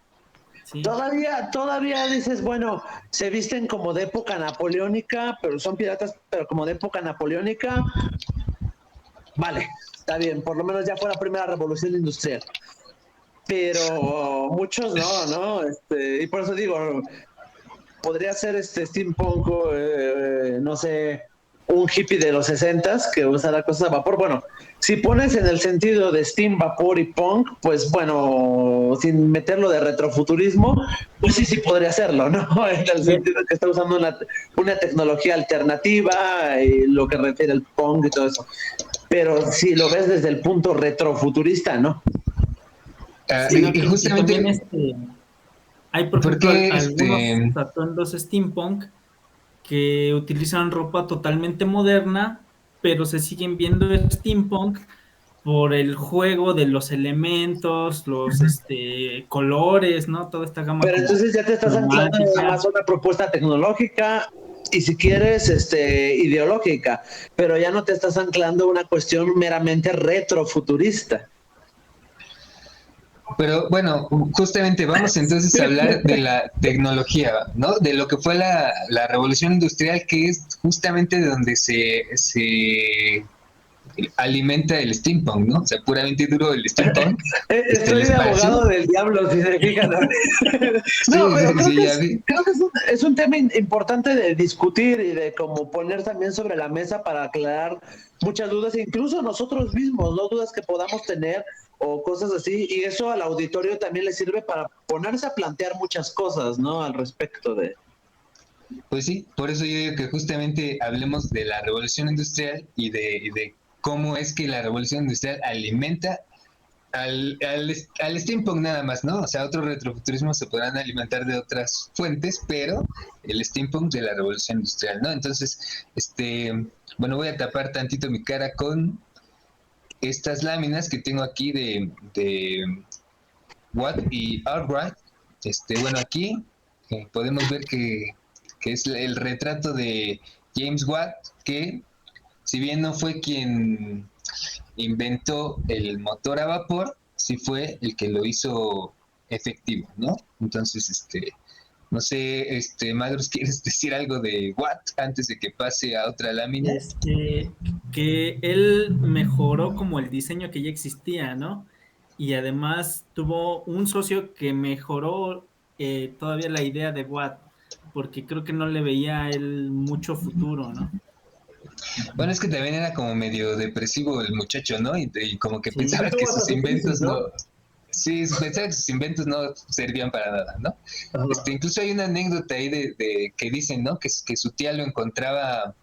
Speaker 2: sí.
Speaker 3: Todavía dices, bueno, se visten como de época napoleónica, pero son piratas, pero como de época napoleónica, vale, está bien, por lo menos ya fue la primera revolución industrial. Pero muchos no, ¿no? Y por eso digo, podría ser steampunk, no sé, un hippie de los 60s que usara cosas a vapor. Bueno, si pones en el sentido de steam, vapor y punk, pues bueno, sin meterlo de retrofuturismo, pues sí, sí podría hacerlo, ¿no? En el
Speaker 2: Y,
Speaker 3: sentido de que está usando una tecnología alternativa y lo que refiere al punk y todo eso. Pero si lo ves desde el punto retrofuturista, ¿no?
Speaker 2: sino
Speaker 1: Y
Speaker 2: que también
Speaker 1: justamente,
Speaker 2: hay, por
Speaker 1: ¿por
Speaker 2: ejemplo,
Speaker 1: qué
Speaker 2: algunos atuendos steampunk que utilizan ropa totalmente moderna, pero se siguen viendo steampunk por el juego de los elementos, los colores, ¿no? Toda esta gama
Speaker 3: Pero
Speaker 2: como
Speaker 3: entonces ya te estás anclando nada más
Speaker 2: cromática.
Speaker 3: a una propuesta tecnológica y si quieres, ideológica, pero ya no te estás anclando a una cuestión meramente retrofuturista.
Speaker 1: Pero bueno, justamente vamos entonces a hablar de la tecnología, ¿no? De lo que fue la revolución industrial, que es justamente de donde se alimenta el steampunk, ¿no? O sea, puramente duro el steampunk, el
Speaker 3: Estoy de
Speaker 1: espacio.
Speaker 3: abogado del diablo, si se fijan. No,
Speaker 1: Sí,
Speaker 3: pero
Speaker 1: sí, sí, ya vi.
Speaker 3: creo que es un tema importante de discutir y de como poner también sobre la mesa para aclarar muchas dudas, incluso nosotros mismos, ¿no? Dudas que podamos tener o cosas así, y eso al auditorio también le sirve para ponerse a plantear muchas cosas, ¿no? Al respecto de...
Speaker 1: Pues sí, por eso yo digo que justamente hablemos de la revolución industrial y de cómo es que la revolución industrial alimenta al steampunk nada más, ¿no? O sea, otros retrofuturismos se podrán alimentar de otras fuentes, pero el steampunk de la revolución industrial, ¿no? Entonces, bueno, voy a tapar tantito mi cara con estas láminas que tengo aquí de Watt y Albright. Bueno, aquí podemos ver que es el retrato de James Watt, que si bien no fue quien inventó el motor a vapor, sí fue el que lo hizo efectivo, ¿no? Entonces, no sé, Madros, ¿quieres decir algo de Watt antes de que pase a otra lámina?
Speaker 2: Este, que él mejoró como el diseño que ya existía, ¿no? Y además tuvo un socio que mejoró todavía la idea de Watt, porque creo que no le veía a él mucho futuro, ¿no?
Speaker 1: Bueno, es que también era como medio depresivo el muchacho, ¿no? Y como que
Speaker 2: Sí,
Speaker 3: Sí
Speaker 1: pensaba que
Speaker 3: tuvo hasta
Speaker 1: sus
Speaker 3: su crisis,
Speaker 1: inventos no,
Speaker 3: ¿no?
Speaker 1: sí, pensaba que sus inventos no servían para nada, ¿no?
Speaker 3: Ajá.
Speaker 1: Incluso hay una anécdota ahí de que dicen, ¿no? Que su tía lo encontraba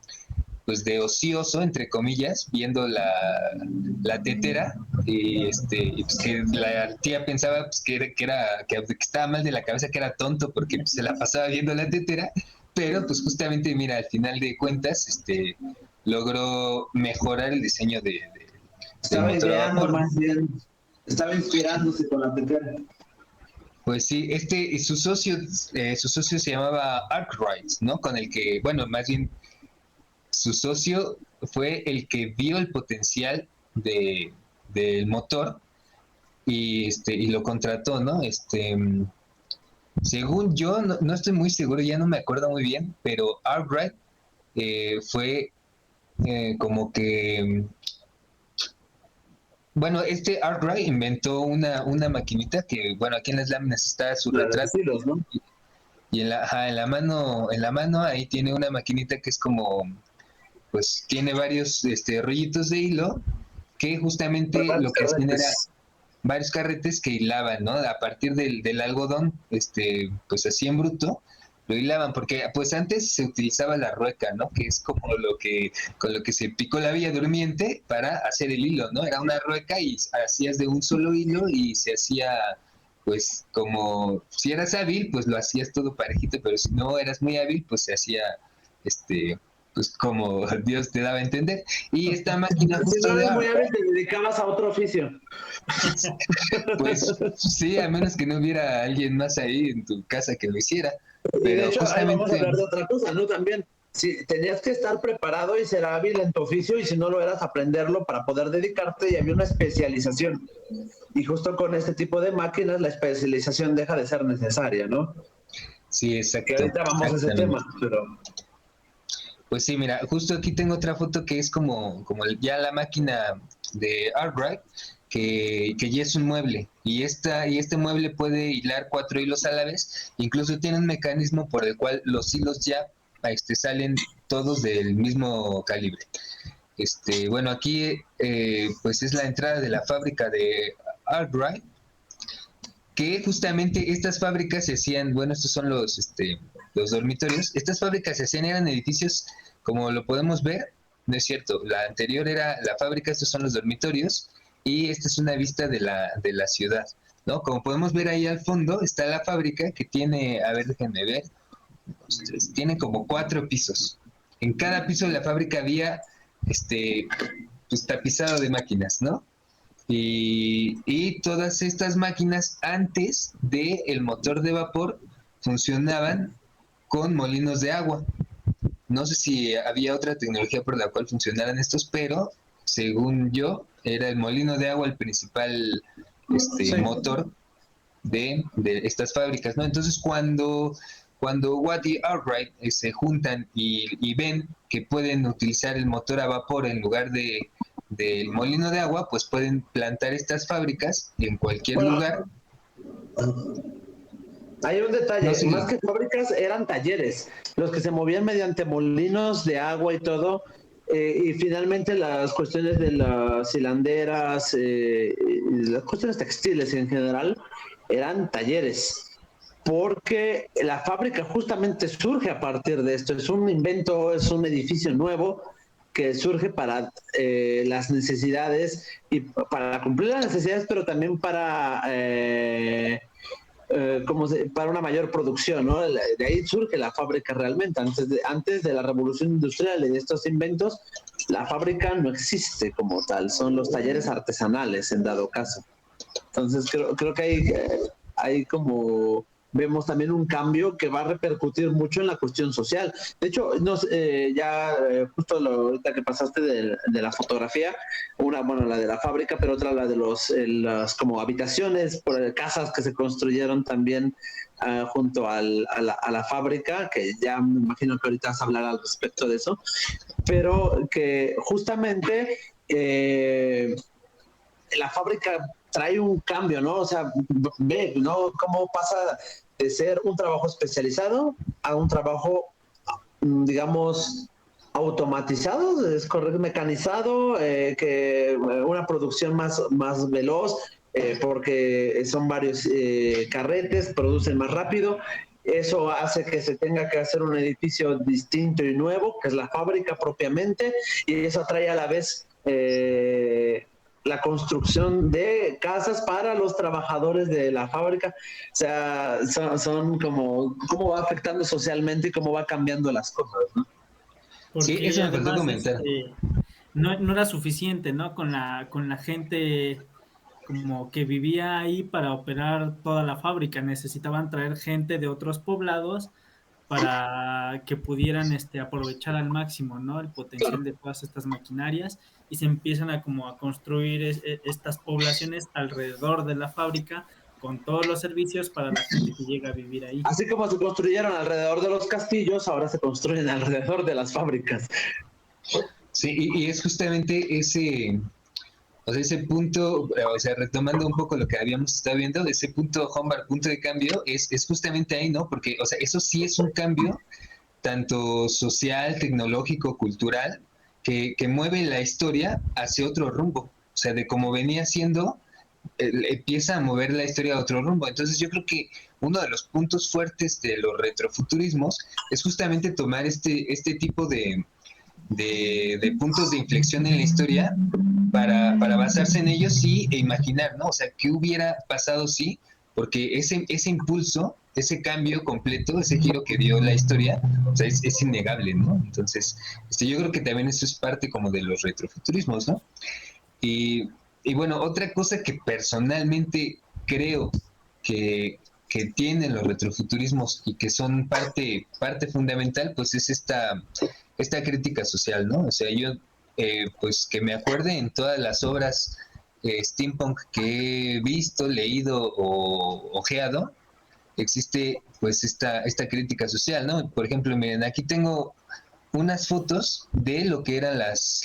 Speaker 1: pues de ocioso, entre comillas, viendo la tetera, y pues que la tía pensaba pues, que estaba mal de la cabeza, que era tonto porque pues, se la pasaba viendo la tetera, pero pues justamente, mira, al final de cuentas, logró mejorar el diseño del
Speaker 3: Estaba
Speaker 1: motor a
Speaker 3: ideando
Speaker 1: vapor.
Speaker 3: más bien, estaba inspirándose con la tetera.
Speaker 1: Pues sí, y su socio se llamaba Arkwright, ¿no? Con el que, bueno, más bien su socio fue el que vio el potencial del motor y lo contrató, ¿no? Según yo, no estoy muy seguro, ya no me acuerdo muy bien, pero Arkwright fue como que, bueno, Arkwright inventó una maquinita que, bueno, aquí en las láminas está su
Speaker 3: La de
Speaker 1: retrato
Speaker 3: los hilos, ¿no?
Speaker 1: y ajá, en la mano ahí tiene una maquinita que es como, pues tiene varios rollitos de hilo que justamente
Speaker 3: Varios
Speaker 1: lo que hacían era
Speaker 3: carretes.
Speaker 1: varios carretes que hilaban, ¿no? A partir del algodón, pues así en bruto, lo hilaban, porque pues antes se utilizaba la rueca, ¿no? Que es como con lo que se picó la villa durmiente para hacer el hilo, ¿no? Era una rueca y hacías de un solo hilo y se hacía, pues como, si eras hábil, pues lo hacías todo parejito, pero si no eras muy hábil, pues se hacía, este, pues como Dios te daba a entender. Y esta máquina
Speaker 3: Si
Speaker 1: justo
Speaker 3: no
Speaker 1: de
Speaker 3: eres muy hábil,
Speaker 1: Arkwright,
Speaker 3: te dedicabas a otro oficio.
Speaker 1: pues sí, a menos que no hubiera alguien más ahí en tu casa que lo hiciera.
Speaker 3: Y de
Speaker 1: Pero
Speaker 3: hecho, ahí vamos a
Speaker 1: justamente,
Speaker 3: hablar de otra cosa, ¿no? También, si tenías que estar preparado y ser hábil en tu oficio, y si no lo eras, aprenderlo para poder dedicarte, y había una especialización. Y justo con este tipo de máquinas, la especialización deja de ser necesaria, ¿no?
Speaker 1: sí,
Speaker 3: Que
Speaker 1: exacto,
Speaker 3: ahorita vamos a ese
Speaker 1: exactamente.
Speaker 3: tema, pero...
Speaker 1: Pues sí, mira, justo aquí tengo otra foto que es como ya la máquina de Arkwright, que ya es un mueble. Y este mueble puede hilar 4 hilos a la vez. Incluso tiene un mecanismo por el cual los hilos ya salen todos del mismo calibre. Bueno, aquí pues es la entrada de la fábrica de Arkwright, que justamente estas fábricas se hacían, bueno, estos son los dormitorios. Estas fábricas se hacían, eran edificios, como lo podemos ver, no es cierto, la anterior era la fábrica, estos son los dormitorios, y esta es una vista de la ciudad, ¿no? Como podemos ver ahí al fondo está la fábrica que tiene, a ver, déjenme ver, tiene como 4 pisos. En cada piso de la fábrica había, pues tapizado de máquinas, ¿no? Y todas estas máquinas antes del motor de vapor funcionaban con molinos de agua. No sé si había otra tecnología por la cual funcionaran estos, pero según yo, era el molino de agua el principal
Speaker 3: Sí.
Speaker 1: motor de estas fábricas, ¿no? Entonces cuando Watt y Arkwright se juntan y ven que pueden utilizar el motor a vapor en lugar del molino de agua, pues pueden plantar estas fábricas en cualquier
Speaker 3: Bueno,
Speaker 1: lugar.
Speaker 3: hay un detalle,
Speaker 1: No sé,
Speaker 3: más que fábricas eran talleres, los que se movían mediante molinos de agua y todo, y finalmente las cuestiones de las hilanderas, y las cuestiones textiles en general, eran talleres, porque la fábrica justamente surge a partir de esto, es un invento, es un edificio nuevo que surge para las necesidades y para cumplir las necesidades, pero también para para una mayor producción, ¿no? De ahí surge la fábrica realmente. Antes de la revolución industrial y de estos inventos, la fábrica no existe como tal, son los talleres artesanales en dado caso. Entonces creo que hay como vemos también un cambio que va a repercutir mucho en la cuestión social. De hecho, justo ahorita que pasaste de la fotografía, una, bueno, la de la fábrica, pero otra la de las como habitaciones, casas que se construyeron también junto a la fábrica, que ya me imagino que ahorita vas a hablar al respecto de eso, pero que justamente la fábrica trae un cambio, ¿no? O sea, ve, ¿no? Cómo pasa de ser un trabajo especializado a un trabajo, digamos, automatizado, es correcto, mecanizado, una producción más veloz, porque son varios carretes, producen más rápido. Eso hace que se tenga que hacer un edificio distinto y nuevo, que es la fábrica propiamente, y eso atrae a la vez la construcción de casas para los trabajadores de la fábrica. O sea, son como cómo va afectando socialmente y cómo va cambiando las cosas, ¿no?
Speaker 1: sí,
Speaker 2: Porque
Speaker 1: eso me faltó
Speaker 2: además
Speaker 1: comentar.
Speaker 2: no era suficiente, ¿no? Con la gente como que vivía ahí para operar toda la fábrica, necesitaban traer gente de otros poblados para que pudieran aprovechar al máximo, ¿no? El potencial de todas estas maquinarias, y se empiezan a construir estas poblaciones alrededor de la fábrica con todos los servicios para la gente que llega a vivir ahí.
Speaker 3: Así como se construyeron alrededor de los castillos, ahora se construyen alrededor de las fábricas.
Speaker 1: Sí, y es justamente ese punto, o sea, retomando un poco lo que habíamos estado viendo, ese punto, Hombar, punto de cambio, es justamente ahí, ¿no? Porque, o sea, eso sí es un cambio, tanto social, tecnológico, cultural, que mueve la historia hacia otro rumbo. O sea, de cómo venía siendo, empieza a mover la historia a otro rumbo. Entonces yo creo que uno de los puntos fuertes de los retrofuturismos es justamente tomar este tipo de puntos de inflexión en la historia para basarse en ellos e imaginar, ¿no? O sea, ¿qué hubiera pasado si? Porque ese impulso ese cambio completo, ese giro que dio la historia, o sea, es innegable, ¿no? Entonces, yo creo que también eso es parte como de los retrofuturismos, ¿no? Y, y bueno, otra cosa que personalmente creo que tienen los retrofuturismos y que son parte fundamental, pues es esta crítica social, ¿no? O sea, yo, pues que me acuerde en todas las obras steampunk que he visto, leído o ojeado, existe pues esta crítica social, ¿no? Por ejemplo, miren, aquí tengo unas fotos de lo que eran las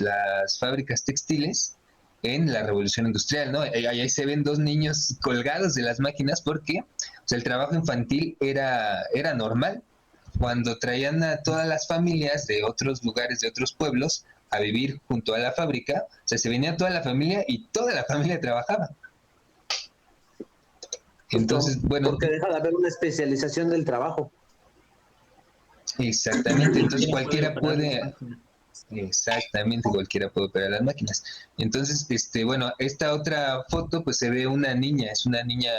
Speaker 1: fábricas textiles en la Revolución Industrial, ¿no? Ahí se ven dos niños colgados de las máquinas porque, o sea, el trabajo infantil era normal. Cuando traían a todas las familias de otros lugares, de otros pueblos, a vivir junto a la fábrica, o sea, se venía toda la familia y toda la familia trabajaba. Entonces, bueno,
Speaker 3: porque deja de haber una especialización del trabajo.
Speaker 1: exactamente, entonces
Speaker 2: Cualquiera
Speaker 1: cualquiera
Speaker 2: puede operar las
Speaker 1: puede,
Speaker 2: máquinas.
Speaker 1: exactamente, cualquiera puede operar las máquinas. Entonces, bueno, esta otra foto, pues se ve una niña, es una niña,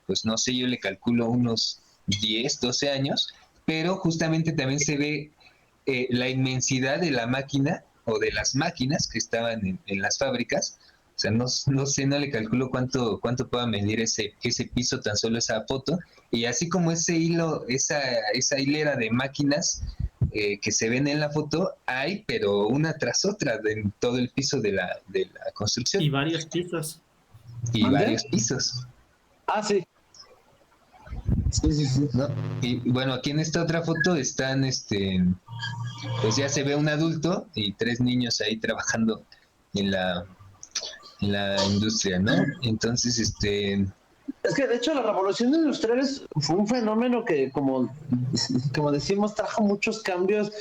Speaker 1: pues no sé, yo le calculo unos 10, 12 años, pero justamente también se ve la inmensidad de la máquina o de las máquinas que estaban en las fábricas. O sea, no sé, no le calculo cuánto pueda medir ese piso, tan solo esa foto. Y así como ese hilo, esa hilera de máquinas que se ven en la foto, hay, pero una tras otra en todo el piso de la construcción
Speaker 2: Y varios pisos.
Speaker 1: y
Speaker 3: ¿Mande?
Speaker 1: varios pisos,
Speaker 3: Ah, sí. Sí.
Speaker 1: ¿no? Y bueno, aquí en esta otra foto están, pues ya se ve un adulto y tres niños ahí trabajando en la industria, ¿no? Entonces,
Speaker 3: Es que de hecho la revolución industrial fue un fenómeno que, como decimos, trajo muchos cambios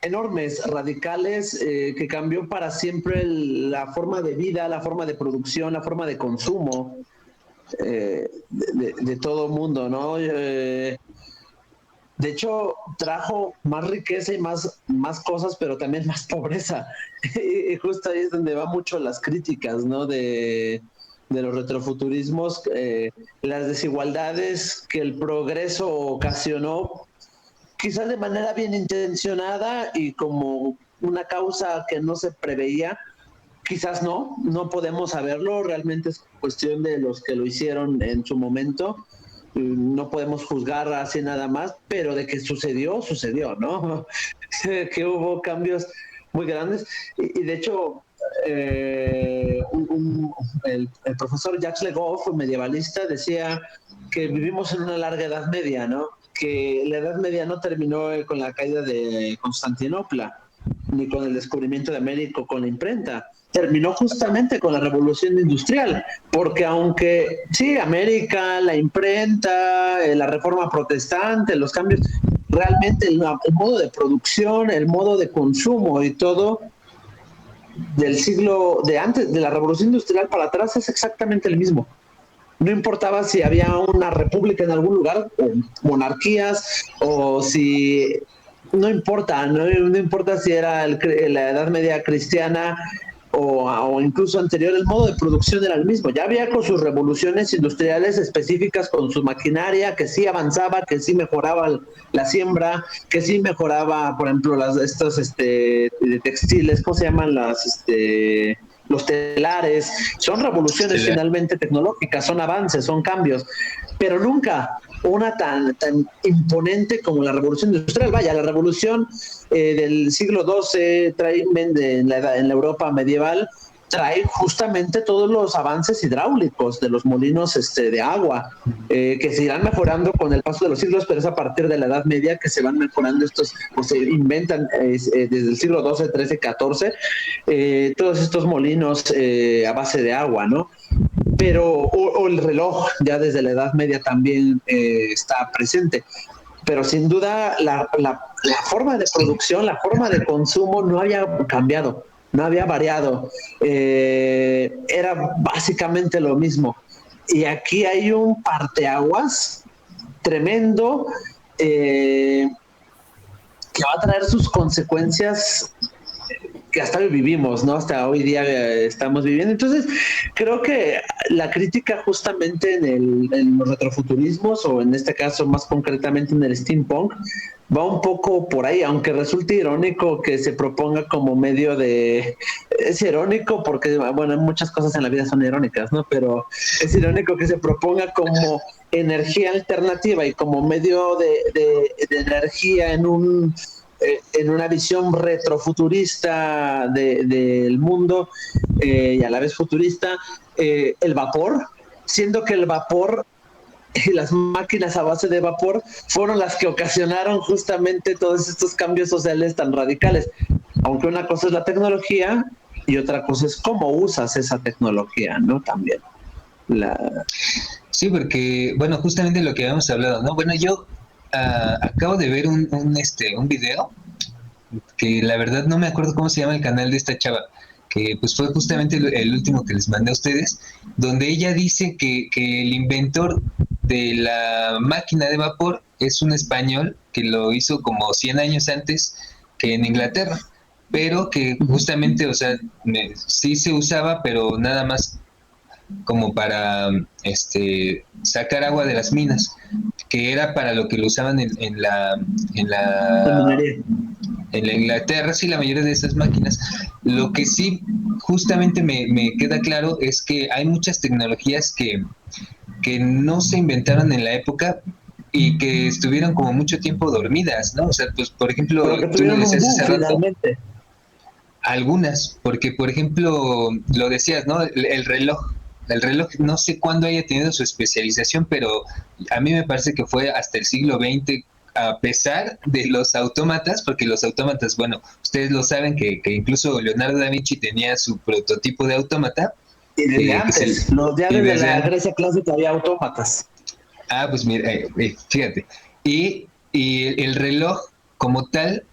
Speaker 3: enormes, radicales, que cambió para siempre la forma de vida, la forma de producción, la forma de consumo de todo el mundo, ¿no? De hecho, trajo más riqueza y más cosas, pero también más pobreza. Y justo ahí es donde van mucho las críticas, ¿no? De los retrofuturismos, las desigualdades que el progreso ocasionó, quizás de manera bien intencionada y como una causa que no se preveía, quizás no podemos saberlo, realmente es cuestión de los que lo hicieron en su momento. No podemos juzgar así nada más, pero de que sucedió, ¿no? Que hubo cambios muy grandes y de hecho el profesor Jacques Le Goff, un medievalista, decía que vivimos en una larga Edad Media, ¿no? Que la Edad Media no terminó con la caída de Constantinopla, ni con el descubrimiento de América, con la imprenta. Terminó justamente con la revolución industrial, porque aunque sí, América, la imprenta, la reforma protestante, los cambios, realmente el modo de producción, el modo de consumo y todo del siglo de antes, de la revolución industrial para atrás es exactamente el mismo. No importaba si había una república en algún lugar, o monarquías, o si no importa, no importa si era la Edad Media cristiana o incluso anterior, el modo de producción era el mismo. Ya había con sus revoluciones industriales específicas, con su maquinaria, que sí avanzaba, que sí mejoraba la siembra, que sí mejoraba, por ejemplo, estos textiles, ¿cómo se llaman? Los telares. Son revoluciones finalmente tecnológicas, son avances, son cambios, pero nunca una tan imponente como la revolución industrial. Vaya, la revolución del siglo XII en la Europa medieval trae justamente todos los avances hidráulicos de los molinos de agua, que se irán mejorando con el paso de los siglos, pero es a partir de la Edad Media que se van mejorando estos, pues se inventan desde el siglo XII, XIII, XIV, todos estos molinos a base de agua, ¿no? Pero, o el reloj, ya desde la Edad Media también está presente. Pero sin duda la forma de producción, la forma de consumo no había cambiado, no había variado. Era básicamente lo mismo. Y aquí hay un parteaguas tremendo que va a traer sus consecuencias que hasta hoy vivimos, ¿no? Hasta hoy día estamos viviendo. Entonces, creo que la crítica justamente en los retrofuturismos, o en este caso más concretamente en el steampunk, va un poco por ahí, aunque resulte irónico que se proponga como medio de... Es irónico porque, bueno, muchas cosas en la vida son irónicas, ¿no? Pero es irónico que se proponga como energía alternativa y como medio de energía en una visión retrofuturista del mundo y a la vez futurista, el vapor, siendo que el vapor y las máquinas a base de vapor fueron las que ocasionaron justamente todos estos cambios sociales tan radicales. Aunque una cosa es la tecnología y otra cosa es cómo usas esa tecnología, ¿no? También.
Speaker 1: Sí, porque, bueno, justamente lo que habíamos hablado, ¿no? Bueno, yo acabo de ver un video que la verdad no me acuerdo cómo se llama el canal de esta chava, que pues fue justamente el último que les mandé a ustedes, donde ella dice que el inventor de la máquina de vapor es un español que lo hizo como 100 años antes que en Inglaterra, pero que justamente, o sea, sí se usaba, pero nada más como para sacar agua de las minas, que era para lo que lo usaban en
Speaker 3: La
Speaker 1: la
Speaker 3: minería.
Speaker 1: en la Inglaterra, sí, la mayoría de esas máquinas. Lo que sí justamente me queda claro es que hay muchas tecnologías que no se inventaron en la época y que estuvieron como mucho tiempo dormidas, ¿no? O sea, pues, por ejemplo,
Speaker 3: Pero que
Speaker 1: tú lo
Speaker 3: tuvieron un
Speaker 1: decías
Speaker 3: boom
Speaker 1: hace rato,
Speaker 3: finalmente.
Speaker 1: algunas, porque, por ejemplo, lo decías, ¿no? El reloj no sé cuándo haya tenido su especialización, pero a mí me parece que fue hasta el siglo XX, a pesar de los autómatas, porque los autómatas, bueno, ustedes lo saben que incluso Leonardo da Vinci tenía su prototipo de autómata,
Speaker 3: Y desde
Speaker 1: que se,
Speaker 3: antes, ya
Speaker 1: y
Speaker 3: desde
Speaker 1: desde
Speaker 3: la
Speaker 1: antes,
Speaker 3: Grecia clásica había autómatas.
Speaker 1: pues mira, fíjate, y el reloj como tal,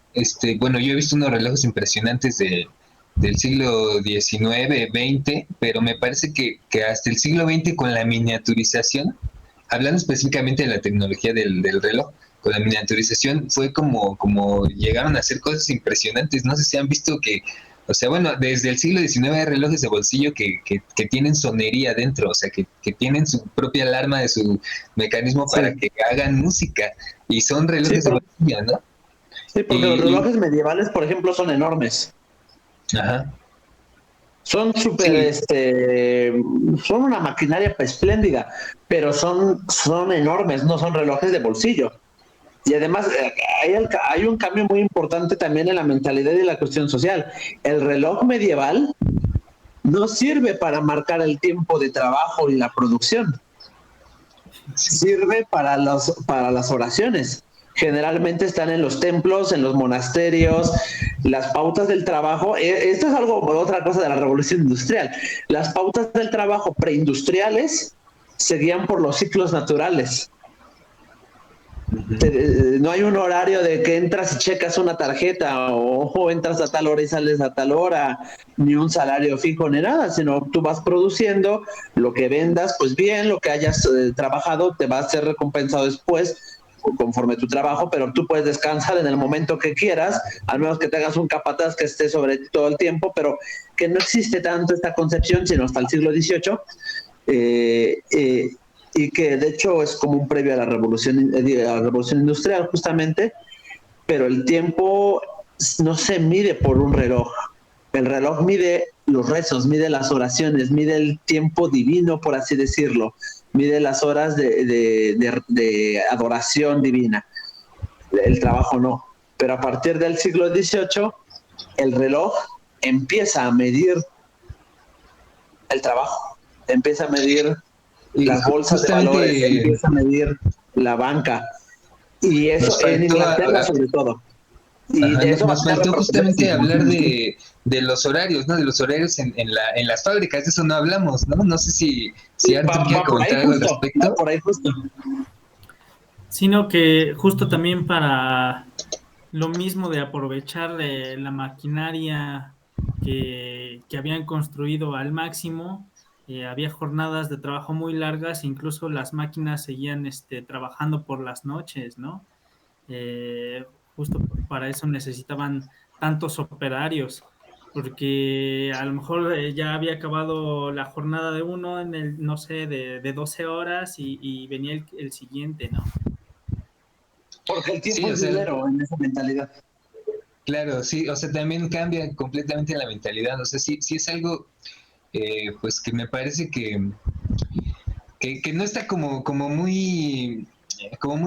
Speaker 1: bueno, yo he visto unos relojes impresionantes del siglo XIX, XX, pero me parece que hasta el siglo XX con la miniaturización, hablando específicamente de la tecnología del reloj, con la miniaturización fue como llegaron a hacer cosas impresionantes. No sé si han visto que, o sea, bueno, desde el siglo XIX hay relojes de bolsillo que tienen sonería dentro, o sea, que tienen su propia alarma de su mecanismo para
Speaker 3: Sí.
Speaker 1: que hagan música, y son
Speaker 3: Sí,
Speaker 1: relojes de bolsillo, ¿no?
Speaker 3: sí, porque los
Speaker 1: Y,
Speaker 3: relojes medievales, por ejemplo, son enormes.
Speaker 1: ajá,
Speaker 3: Son súper,
Speaker 1: sí,
Speaker 3: son una maquinaria espléndida, pero son enormes, no son relojes de bolsillo. Y además hay un cambio muy importante también en la mentalidad y la cuestión social. El reloj medieval no sirve para marcar el tiempo de trabajo y la producción,
Speaker 1: sí,
Speaker 3: sirve para las oraciones. Generalmente están en los templos, en los monasterios, las pautas del trabajo. Esto es otra cosa de la revolución industrial. Las pautas del trabajo preindustriales seguían por los ciclos naturales. No hay un horario de que entras y checas una tarjeta o entras a tal hora y sales a tal hora, ni un salario fijo ni nada, sino tú vas produciendo lo que vendas, pues bien, lo que hayas trabajado te va a ser recompensado después conforme tu trabajo, pero tú puedes descansar en el momento que quieras, al menos que tengas un capataz que esté sobre ti todo el tiempo, pero que no existe tanto esta concepción, sino hasta el siglo XVIII. Eh, eh, y que de hecho es como un previo a la revolución industrial justamente, pero el tiempo no se mide por un reloj. El reloj mide los rezos, mide las oraciones, mide el tiempo divino, por así decirlo, mide las horas de adoración divina. El trabajo no. Pero a partir del siglo XVIII, el reloj empieza a medir el trabajo, empieza a medir
Speaker 1: y
Speaker 3: las bolsas de valores,
Speaker 1: justamente
Speaker 3: empieza a medir la banca. Y
Speaker 1: nos
Speaker 3: eso en
Speaker 1: faltó
Speaker 3: Inglaterra sobre todo. Y
Speaker 1: ajá,
Speaker 3: de eso va a
Speaker 1: nos
Speaker 3: tener
Speaker 1: faltó
Speaker 3: repercusiones
Speaker 1: justamente
Speaker 3: en
Speaker 1: hablar
Speaker 3: la
Speaker 1: de los horarios, ¿no? De los horarios en las fábricas, de eso no hablamos, ¿no? No sé si Arthur quiere
Speaker 3: va por ahí
Speaker 1: comentar algo al
Speaker 3: justo, va
Speaker 1: respecto.
Speaker 3: por ahí justo.
Speaker 2: Sino que justo también para lo mismo de aprovechar la maquinaria que habían construido al máximo, había jornadas de trabajo muy largas, incluso las máquinas seguían trabajando por las noches, ¿no? Justo para eso necesitaban tantos operarios, porque a lo mejor ya había acabado la jornada de uno en el, no sé, de 12 horas y venía el siguiente, ¿no?
Speaker 3: Porque el
Speaker 1: Sí,
Speaker 3: tiempo
Speaker 1: o
Speaker 3: es
Speaker 1: sea,
Speaker 3: dinero en esa mentalidad.
Speaker 1: claro, sí, o sea, también cambia completamente la mentalidad, o sea, sí, sí es algo, pues que me parece que no está como muy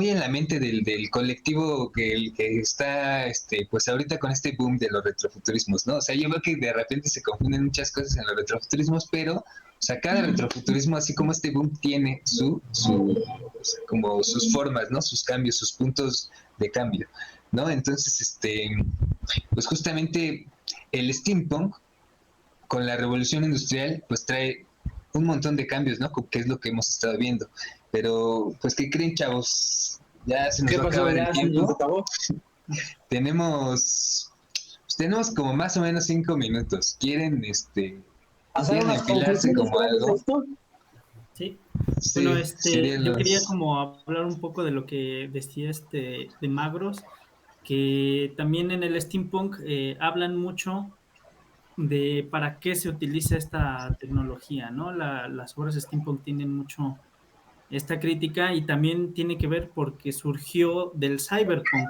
Speaker 1: en la mente del colectivo que está, pues ahorita con este boom de los retrofuturismos, ¿no? O sea, yo veo que de repente se confunden muchas cosas en los retrofuturismos, pero, o sea, cada retrofuturismo, así como este boom, tiene como sus formas, ¿no? Sus cambios, sus puntos de cambio, ¿no? Entonces, pues justamente el steampunk con la revolución industrial, pues trae un montón de cambios, ¿no? Que es lo que hemos estado viendo. Pero, pues, ¿qué creen, chavos? Ya se nos
Speaker 3: ¿Qué
Speaker 1: va a
Speaker 3: pasó?
Speaker 1: acabar el
Speaker 3: ¿Ya se nos
Speaker 1: tiempo.
Speaker 3: acabó?
Speaker 1: Tenemos como más o menos 5 minutos.
Speaker 3: ¿Hacer
Speaker 1: ¿Quieren
Speaker 3: unas
Speaker 1: enfilarse
Speaker 3: conclusiones
Speaker 1: como
Speaker 3: grandes de
Speaker 1: algo?
Speaker 3: esto?
Speaker 2: Sí. Bueno,
Speaker 1: Sí, serían
Speaker 2: yo quería
Speaker 1: los...
Speaker 2: como hablar un poco de lo que decía de Magros, que también en el steampunk hablan mucho de para qué se utiliza esta tecnología, ¿no? Las obras steampunk tienen mucho esta crítica y también tiene que ver porque surgió del cyberpunk.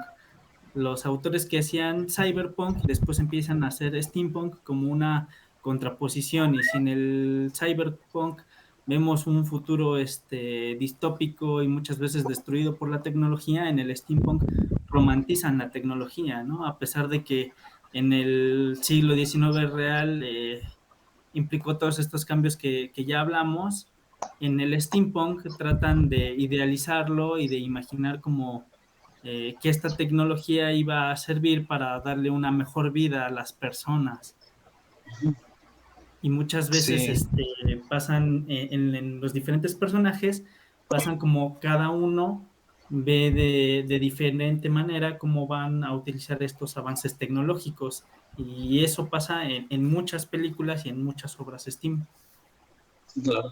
Speaker 2: Los autores que hacían cyberpunk después empiezan a hacer steampunk como una contraposición y si en el cyberpunk vemos un futuro distópico y muchas veces destruido por la tecnología, en el steampunk romantizan la tecnología, ¿no? A pesar de que en el siglo XIX real implicó todos estos cambios que ya hablamos, en el steampunk tratan de idealizarlo y de imaginar como que esta tecnología iba a servir para darle una mejor vida a las personas. Y muchas veces
Speaker 1: Sí,
Speaker 2: pasan en los diferentes personajes, pasan como cada uno ve de diferente manera cómo van a utilizar estos avances tecnológicos. Y eso pasa en muchas películas y en muchas obras STEAM.
Speaker 3: Claro.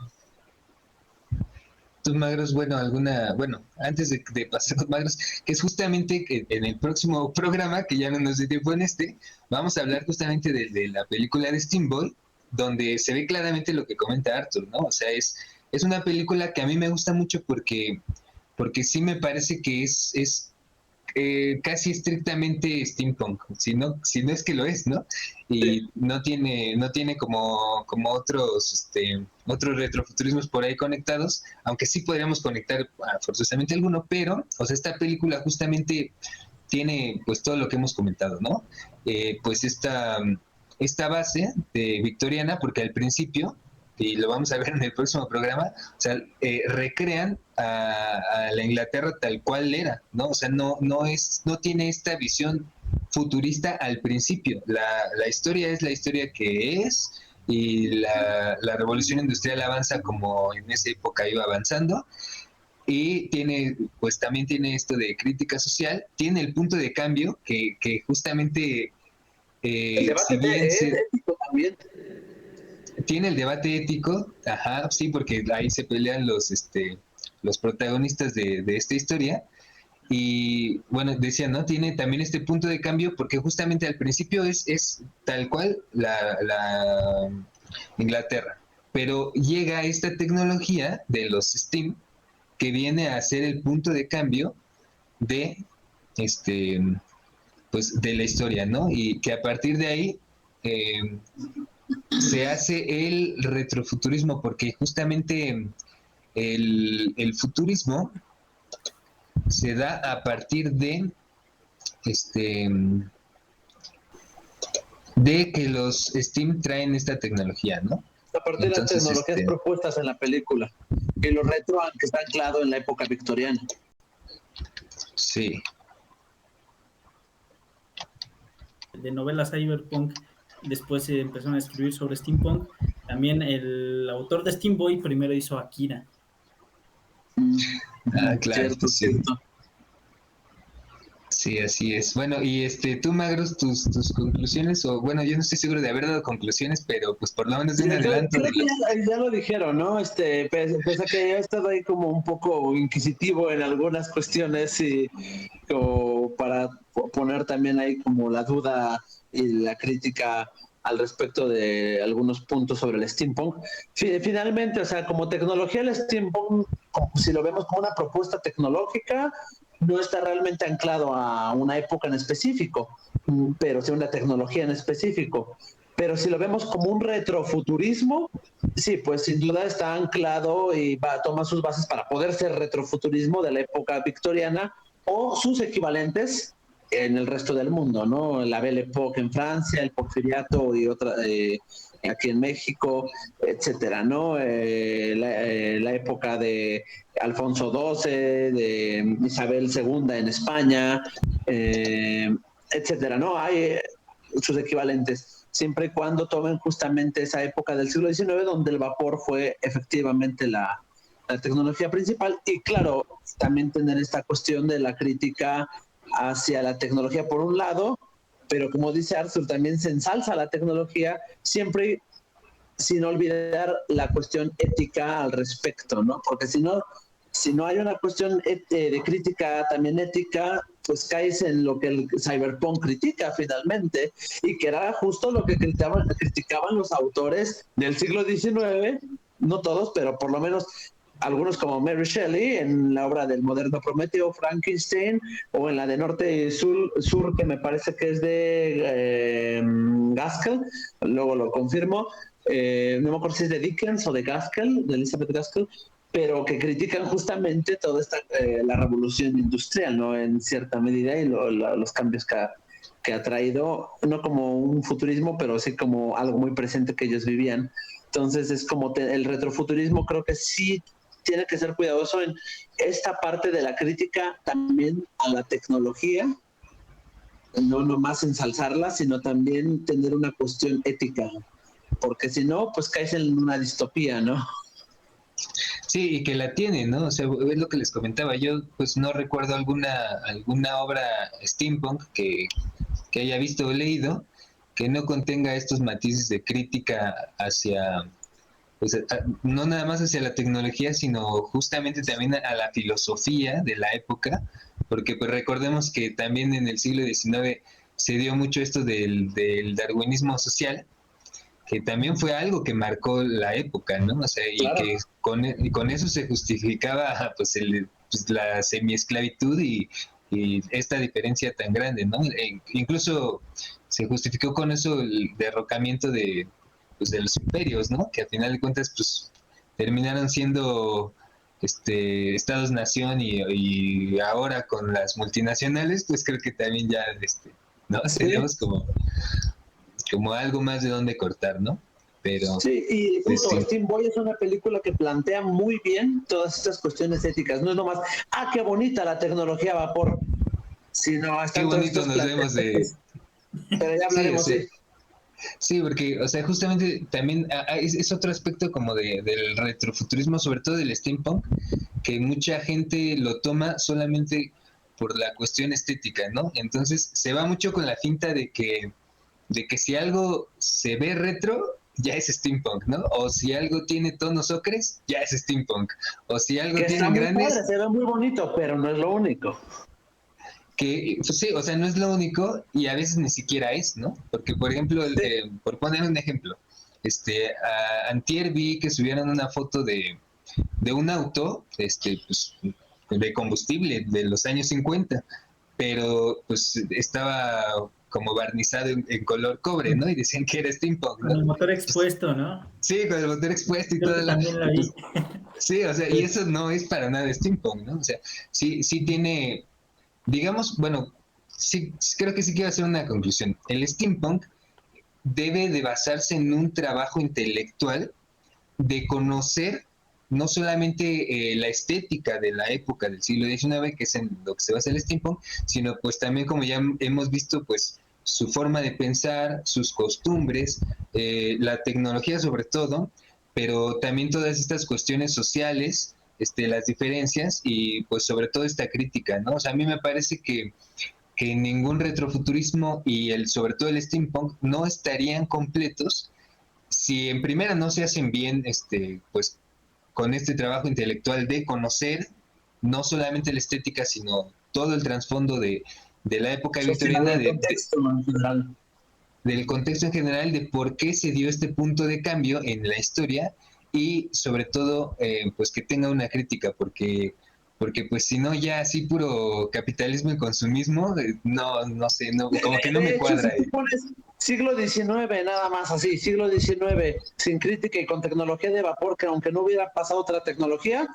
Speaker 1: tus magros, bueno, antes de pasar a los magros, que es justamente que en el próximo programa, que ya no nos dio tiempo en vamos a hablar justamente de la película de Steam Boy, donde se ve claramente lo que comenta Arthur, ¿no? O sea, es una película que a mí me gusta mucho porque sí me parece que es casi estrictamente steampunk, si no es que lo es, ¿no? Y no tiene como otros retrofuturismos por ahí conectados, aunque sí podríamos conectar forzosamente alguno, pero, o sea, esta película justamente tiene pues todo lo que hemos comentado, ¿no? Pues esta base de victoriana, porque al principio, y lo vamos a ver en el próximo programa, o sea, recrean a la Inglaterra tal cual era, ¿no? O sea, no tiene esta visión futurista al principio. La historia es la historia que es, y la revolución industrial avanza como en esa época iba avanzando, y pues también tiene esto de crítica social, tiene el punto de cambio que justamente,
Speaker 3: El
Speaker 1: si
Speaker 3: debate
Speaker 1: bien
Speaker 3: es ético también.
Speaker 1: tiene el debate ético, ajá, sí, porque ahí se pelean los protagonistas de esta historia, y bueno, decía, ¿no? Tiene también este punto de cambio porque justamente al principio es tal cual la Inglaterra, pero llega esta tecnología de los STEAM que viene a ser el punto de cambio de este pues de la historia, ¿no? Y que a partir de ahí eh, se hace el retrofuturismo, porque justamente el futurismo se da a partir este de que los Steam traen esta tecnología, ¿no?
Speaker 3: A partir de las
Speaker 1: Entonces,
Speaker 3: tecnologías propuestas en la película, que lo retro que está anclado en la época victoriana.
Speaker 1: sí,
Speaker 2: De novelas cyberpunk, después se empezaron a escribir sobre steampunk. También el autor de Steam Boy primero hizo Akira.
Speaker 1: claro,
Speaker 3: Cierto,
Speaker 1: sí.
Speaker 3: cierto.
Speaker 1: Sí, así es. Bueno, y tú, Magros, tus conclusiones, o bueno, yo no estoy seguro de haber dado conclusiones, pero pues por lo menos de un adelanto
Speaker 3: Creo
Speaker 1: de
Speaker 3: que
Speaker 1: los...
Speaker 3: ya lo dijeron, ¿no? Pese a que ya he estado ahí como un poco inquisitivo en algunas cuestiones y como para poner también ahí como la duda y la crítica al respecto de algunos puntos sobre el steampunk. Finalmente, o sea, como tecnología, el steampunk, si lo vemos como una propuesta tecnológica, no está realmente anclado a una época en específico, pero sí una tecnología en específico. Pero si lo vemos como un retrofuturismo, sí, pues sin duda está anclado y toma sus bases para poder ser retrofuturismo de la época victoriana o sus equivalentes en el resto del mundo, ¿no? La Belle Époque en Francia, el Porfiriato y otra aquí en México, etcétera, ¿no? La época de Alfonso XII, de Isabel II en España, etcétera, ¿no? Hay sus equivalentes, siempre y cuando tomen justamente esa época del siglo XIX donde el vapor fue efectivamente la tecnología principal. Y claro, también tener esta cuestión de la crítica hacia la tecnología por un lado, pero como dice Arthur, también se ensalza la tecnología, siempre sin olvidar la cuestión ética al respecto, ¿no? Porque si no hay una cuestión de crítica también ética, pues caes en lo que el cyberpunk critica finalmente, y que era justo lo que criticaban los autores del siglo XIX, no todos, pero por lo menos algunos como Mary Shelley en la obra del moderno Prometeo, Frankenstein, o en la de Norte y Sur, que me parece que es de Gaskell, luego lo confirmo, no me acuerdo si es de Dickens o de Gaskell, de Elizabeth Gaskell, pero que critican justamente toda esta la revolución industrial, ¿no? En cierta medida, y los cambios que ha traído, no como un futurismo, pero sí como algo muy presente que ellos vivían. Entonces es como el retrofuturismo, creo que sí tiene que ser cuidadoso en esta parte de la crítica también a la tecnología, no nomás ensalzarla, sino también tener una cuestión ética, porque si no, pues caes en una distopía, ¿no?
Speaker 1: Sí, y que la tiene, ¿no? O sea, es lo que les comentaba. Yo, pues, no recuerdo alguna obra steampunk que haya visto o leído que no contenga estos matices de crítica hacia, pues, no nada más hacia la tecnología, sino justamente también a la filosofía de la época, porque pues recordemos que también en el siglo XIX se dio mucho esto del darwinismo social, que también fue algo que marcó la época, ¿no? O sea, y
Speaker 3: Claro.
Speaker 1: que con eso se justificaba pues, pues la semiesclavitud y esta diferencia tan grande, ¿no? Incluso se justificó con eso el derrocamiento pues, de los imperios, ¿no? Que a final de cuentas pues terminaron siendo estados-nación y ahora con las multinacionales, pues creo que también ya, ¿no?
Speaker 3: Sí.
Speaker 1: Tenemos como algo más de dónde cortar, ¿no? Pero
Speaker 3: sí, y
Speaker 1: pues,
Speaker 3: justo
Speaker 1: sí.
Speaker 3: Steam Boy es una película que plantea muy bien todas estas cuestiones éticas. No es nomás, qué bonita la tecnología a vapor, sino
Speaker 1: Qué bonito nos vemos de...
Speaker 3: Pero ya hablaremos,
Speaker 1: sí. Sí, porque, o sea, justamente también es otro aspecto como del retrofuturismo, sobre todo del steampunk, que mucha gente lo toma solamente por la cuestión estética, ¿no? Entonces se va mucho con la finta de que si algo se ve retro, ya es steampunk, ¿no? O si algo tiene tonos ocres, ya es steampunk. O si algo
Speaker 3: que
Speaker 1: tiene
Speaker 3: está muy
Speaker 1: grandes...
Speaker 3: padre, se ve muy bonito, pero no es lo único.
Speaker 1: Que pues sí, o sea, no es lo único y a veces ni siquiera es, ¿no? Porque, por ejemplo, por poner un ejemplo, antier vi que subieron una foto de un auto, pues, de combustible de los años 50, pero pues estaba como barnizado en color cobre, ¿no? Y decían que era steampunk,
Speaker 2: Con el
Speaker 1: ¿no?
Speaker 2: motor expuesto, ¿no?
Speaker 1: Sí, con el motor expuesto y
Speaker 2: Creo
Speaker 1: toda
Speaker 2: que
Speaker 1: la...
Speaker 2: también la
Speaker 1: pues,
Speaker 2: vi.
Speaker 1: sí, o sea, y eso no es para nada steampunk, ¿no? O sea, sí tiene, digamos, bueno, sí, creo que sí quiero hacer una conclusión. El steampunk debe de basarse en un trabajo intelectual de conocer no solamente la estética de la época del siglo XIX, que es en lo que se basa el steampunk, sino pues también, como ya hemos visto, pues su forma de pensar, sus costumbres, la tecnología sobre todo, pero también todas estas cuestiones sociales, las diferencias y pues sobre todo esta crítica, ¿no? O sea, a mí me parece que ningún retrofuturismo y sobre todo el steampunk no estarían completos si en primera no se hacen bien, pues con este trabajo intelectual de conocer no solamente la estética, sino todo el trasfondo de la época
Speaker 3: Social,
Speaker 1: victoriana,
Speaker 3: el contexto en general.
Speaker 1: del contexto en general de por qué se dio este punto de cambio en la historia y sobre todo pues que tenga una crítica porque pues si no ya así puro capitalismo y consumismo no sé, no, como que no
Speaker 3: De
Speaker 1: me
Speaker 3: hecho, si
Speaker 1: cuadra.
Speaker 3: tú pones siglo XIX nada más así, siglo XIX sin crítica y con tecnología de vapor, que aunque no hubiera pasado otra tecnología,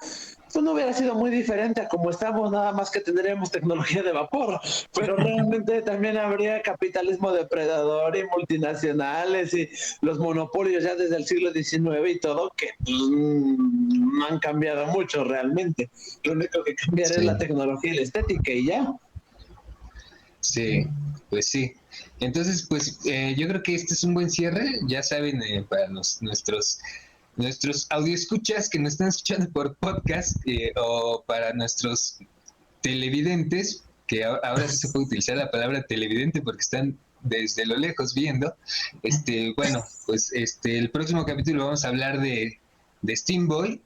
Speaker 3: pues no hubiera sido muy diferente a como estamos, nada más que tendríamos tecnología de vapor, pero realmente también habría capitalismo depredador y multinacionales y los monopolios ya desde el siglo XIX y todo, que pues, no han cambiado mucho realmente. Lo único que cambiará es
Speaker 1: Sí.
Speaker 3: la tecnología y la estética y ya.
Speaker 1: Sí, pues sí. Entonces, pues yo creo que este es un buen cierre. Ya saben, para nuestros audioescuchas que nos están escuchando por podcast o para nuestros televidentes, que ahora sí se puede utilizar la palabra televidente porque están desde lo lejos viendo. Bueno, pues el próximo capítulo vamos a hablar de Steam Boy.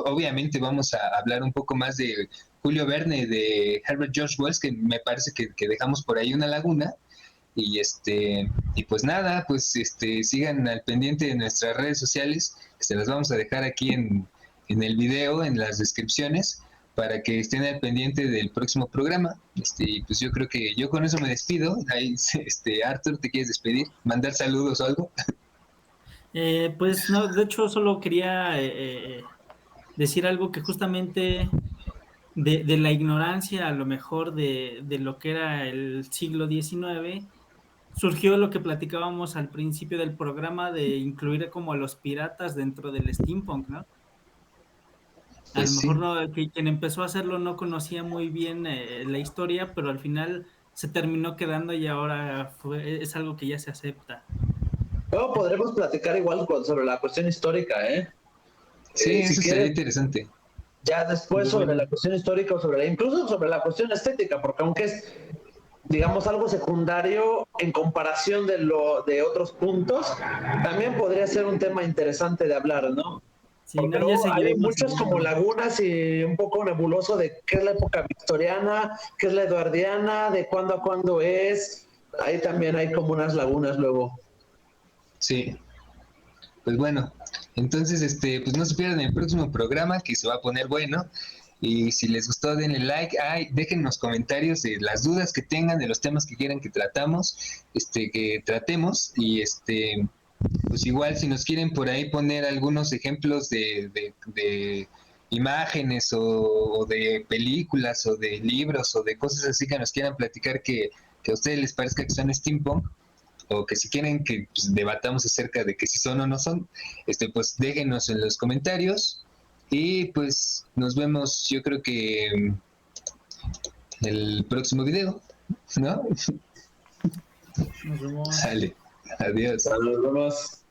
Speaker 1: Obviamente vamos a hablar un poco más de Julio Verne, de Herbert George Wells, que me parece que dejamos por ahí una laguna. Y pues nada, pues sigan al pendiente de nuestras redes sociales, que se las vamos a dejar aquí en el video, en las descripciones, para que estén al pendiente del próximo programa. Y pues yo creo que yo con eso me despido. Ahí, Arthur, ¿te quieres despedir? ¿Mandar saludos o algo?
Speaker 2: Pues no, de hecho solo quería decir algo que justamente de la ignorancia a lo mejor de lo que era el siglo XIX, surgió lo que platicábamos al principio del programa de incluir como a los piratas dentro del steampunk, ¿no? A lo
Speaker 1: Pues
Speaker 2: mejor
Speaker 1: sí,
Speaker 2: no, quien empezó a hacerlo no conocía muy bien la historia, pero al final se terminó quedando y ahora es algo que ya se acepta.
Speaker 3: Luego podremos platicar igual sobre la cuestión histórica, ¿eh?
Speaker 1: sí,
Speaker 3: Si
Speaker 1: eso estaría
Speaker 3: quieres,
Speaker 1: interesante.
Speaker 3: ya después
Speaker 2: Muy
Speaker 3: sobre la
Speaker 2: bueno.
Speaker 3: cuestión histórica o incluso sobre la cuestión estética, porque aunque es, digamos, algo secundario en comparación de otros puntos, también podría ser un tema interesante de hablar, ¿no?
Speaker 2: Si
Speaker 3: Porque
Speaker 2: no, ya
Speaker 3: luego hay
Speaker 2: seguiremos
Speaker 3: muchos como
Speaker 2: hablando.
Speaker 3: lagunas y un poco nebuloso de qué es la época victoriana, qué es la eduardiana, de cuándo a cuándo es. Ahí también hay como unas lagunas luego.
Speaker 1: Sí, pues bueno, entonces pues no se pierdan el próximo programa que se va a poner bueno. Y si les gustó, denle like. Dejen los comentarios de las dudas que tengan, de los temas que quieran que que tratemos. Y pues igual si nos quieren por ahí poner algunos ejemplos de imágenes o de películas o de libros o de cosas así que nos quieran platicar que a ustedes les parezca que son steampunk, o que si quieren que pues, debatamos acerca de que si son o no son, pues déjenos en los comentarios y pues nos vemos, yo creo que el próximo video, ¿no?
Speaker 2: Nos vemos.
Speaker 1: Sale, adiós.
Speaker 3: Saludos.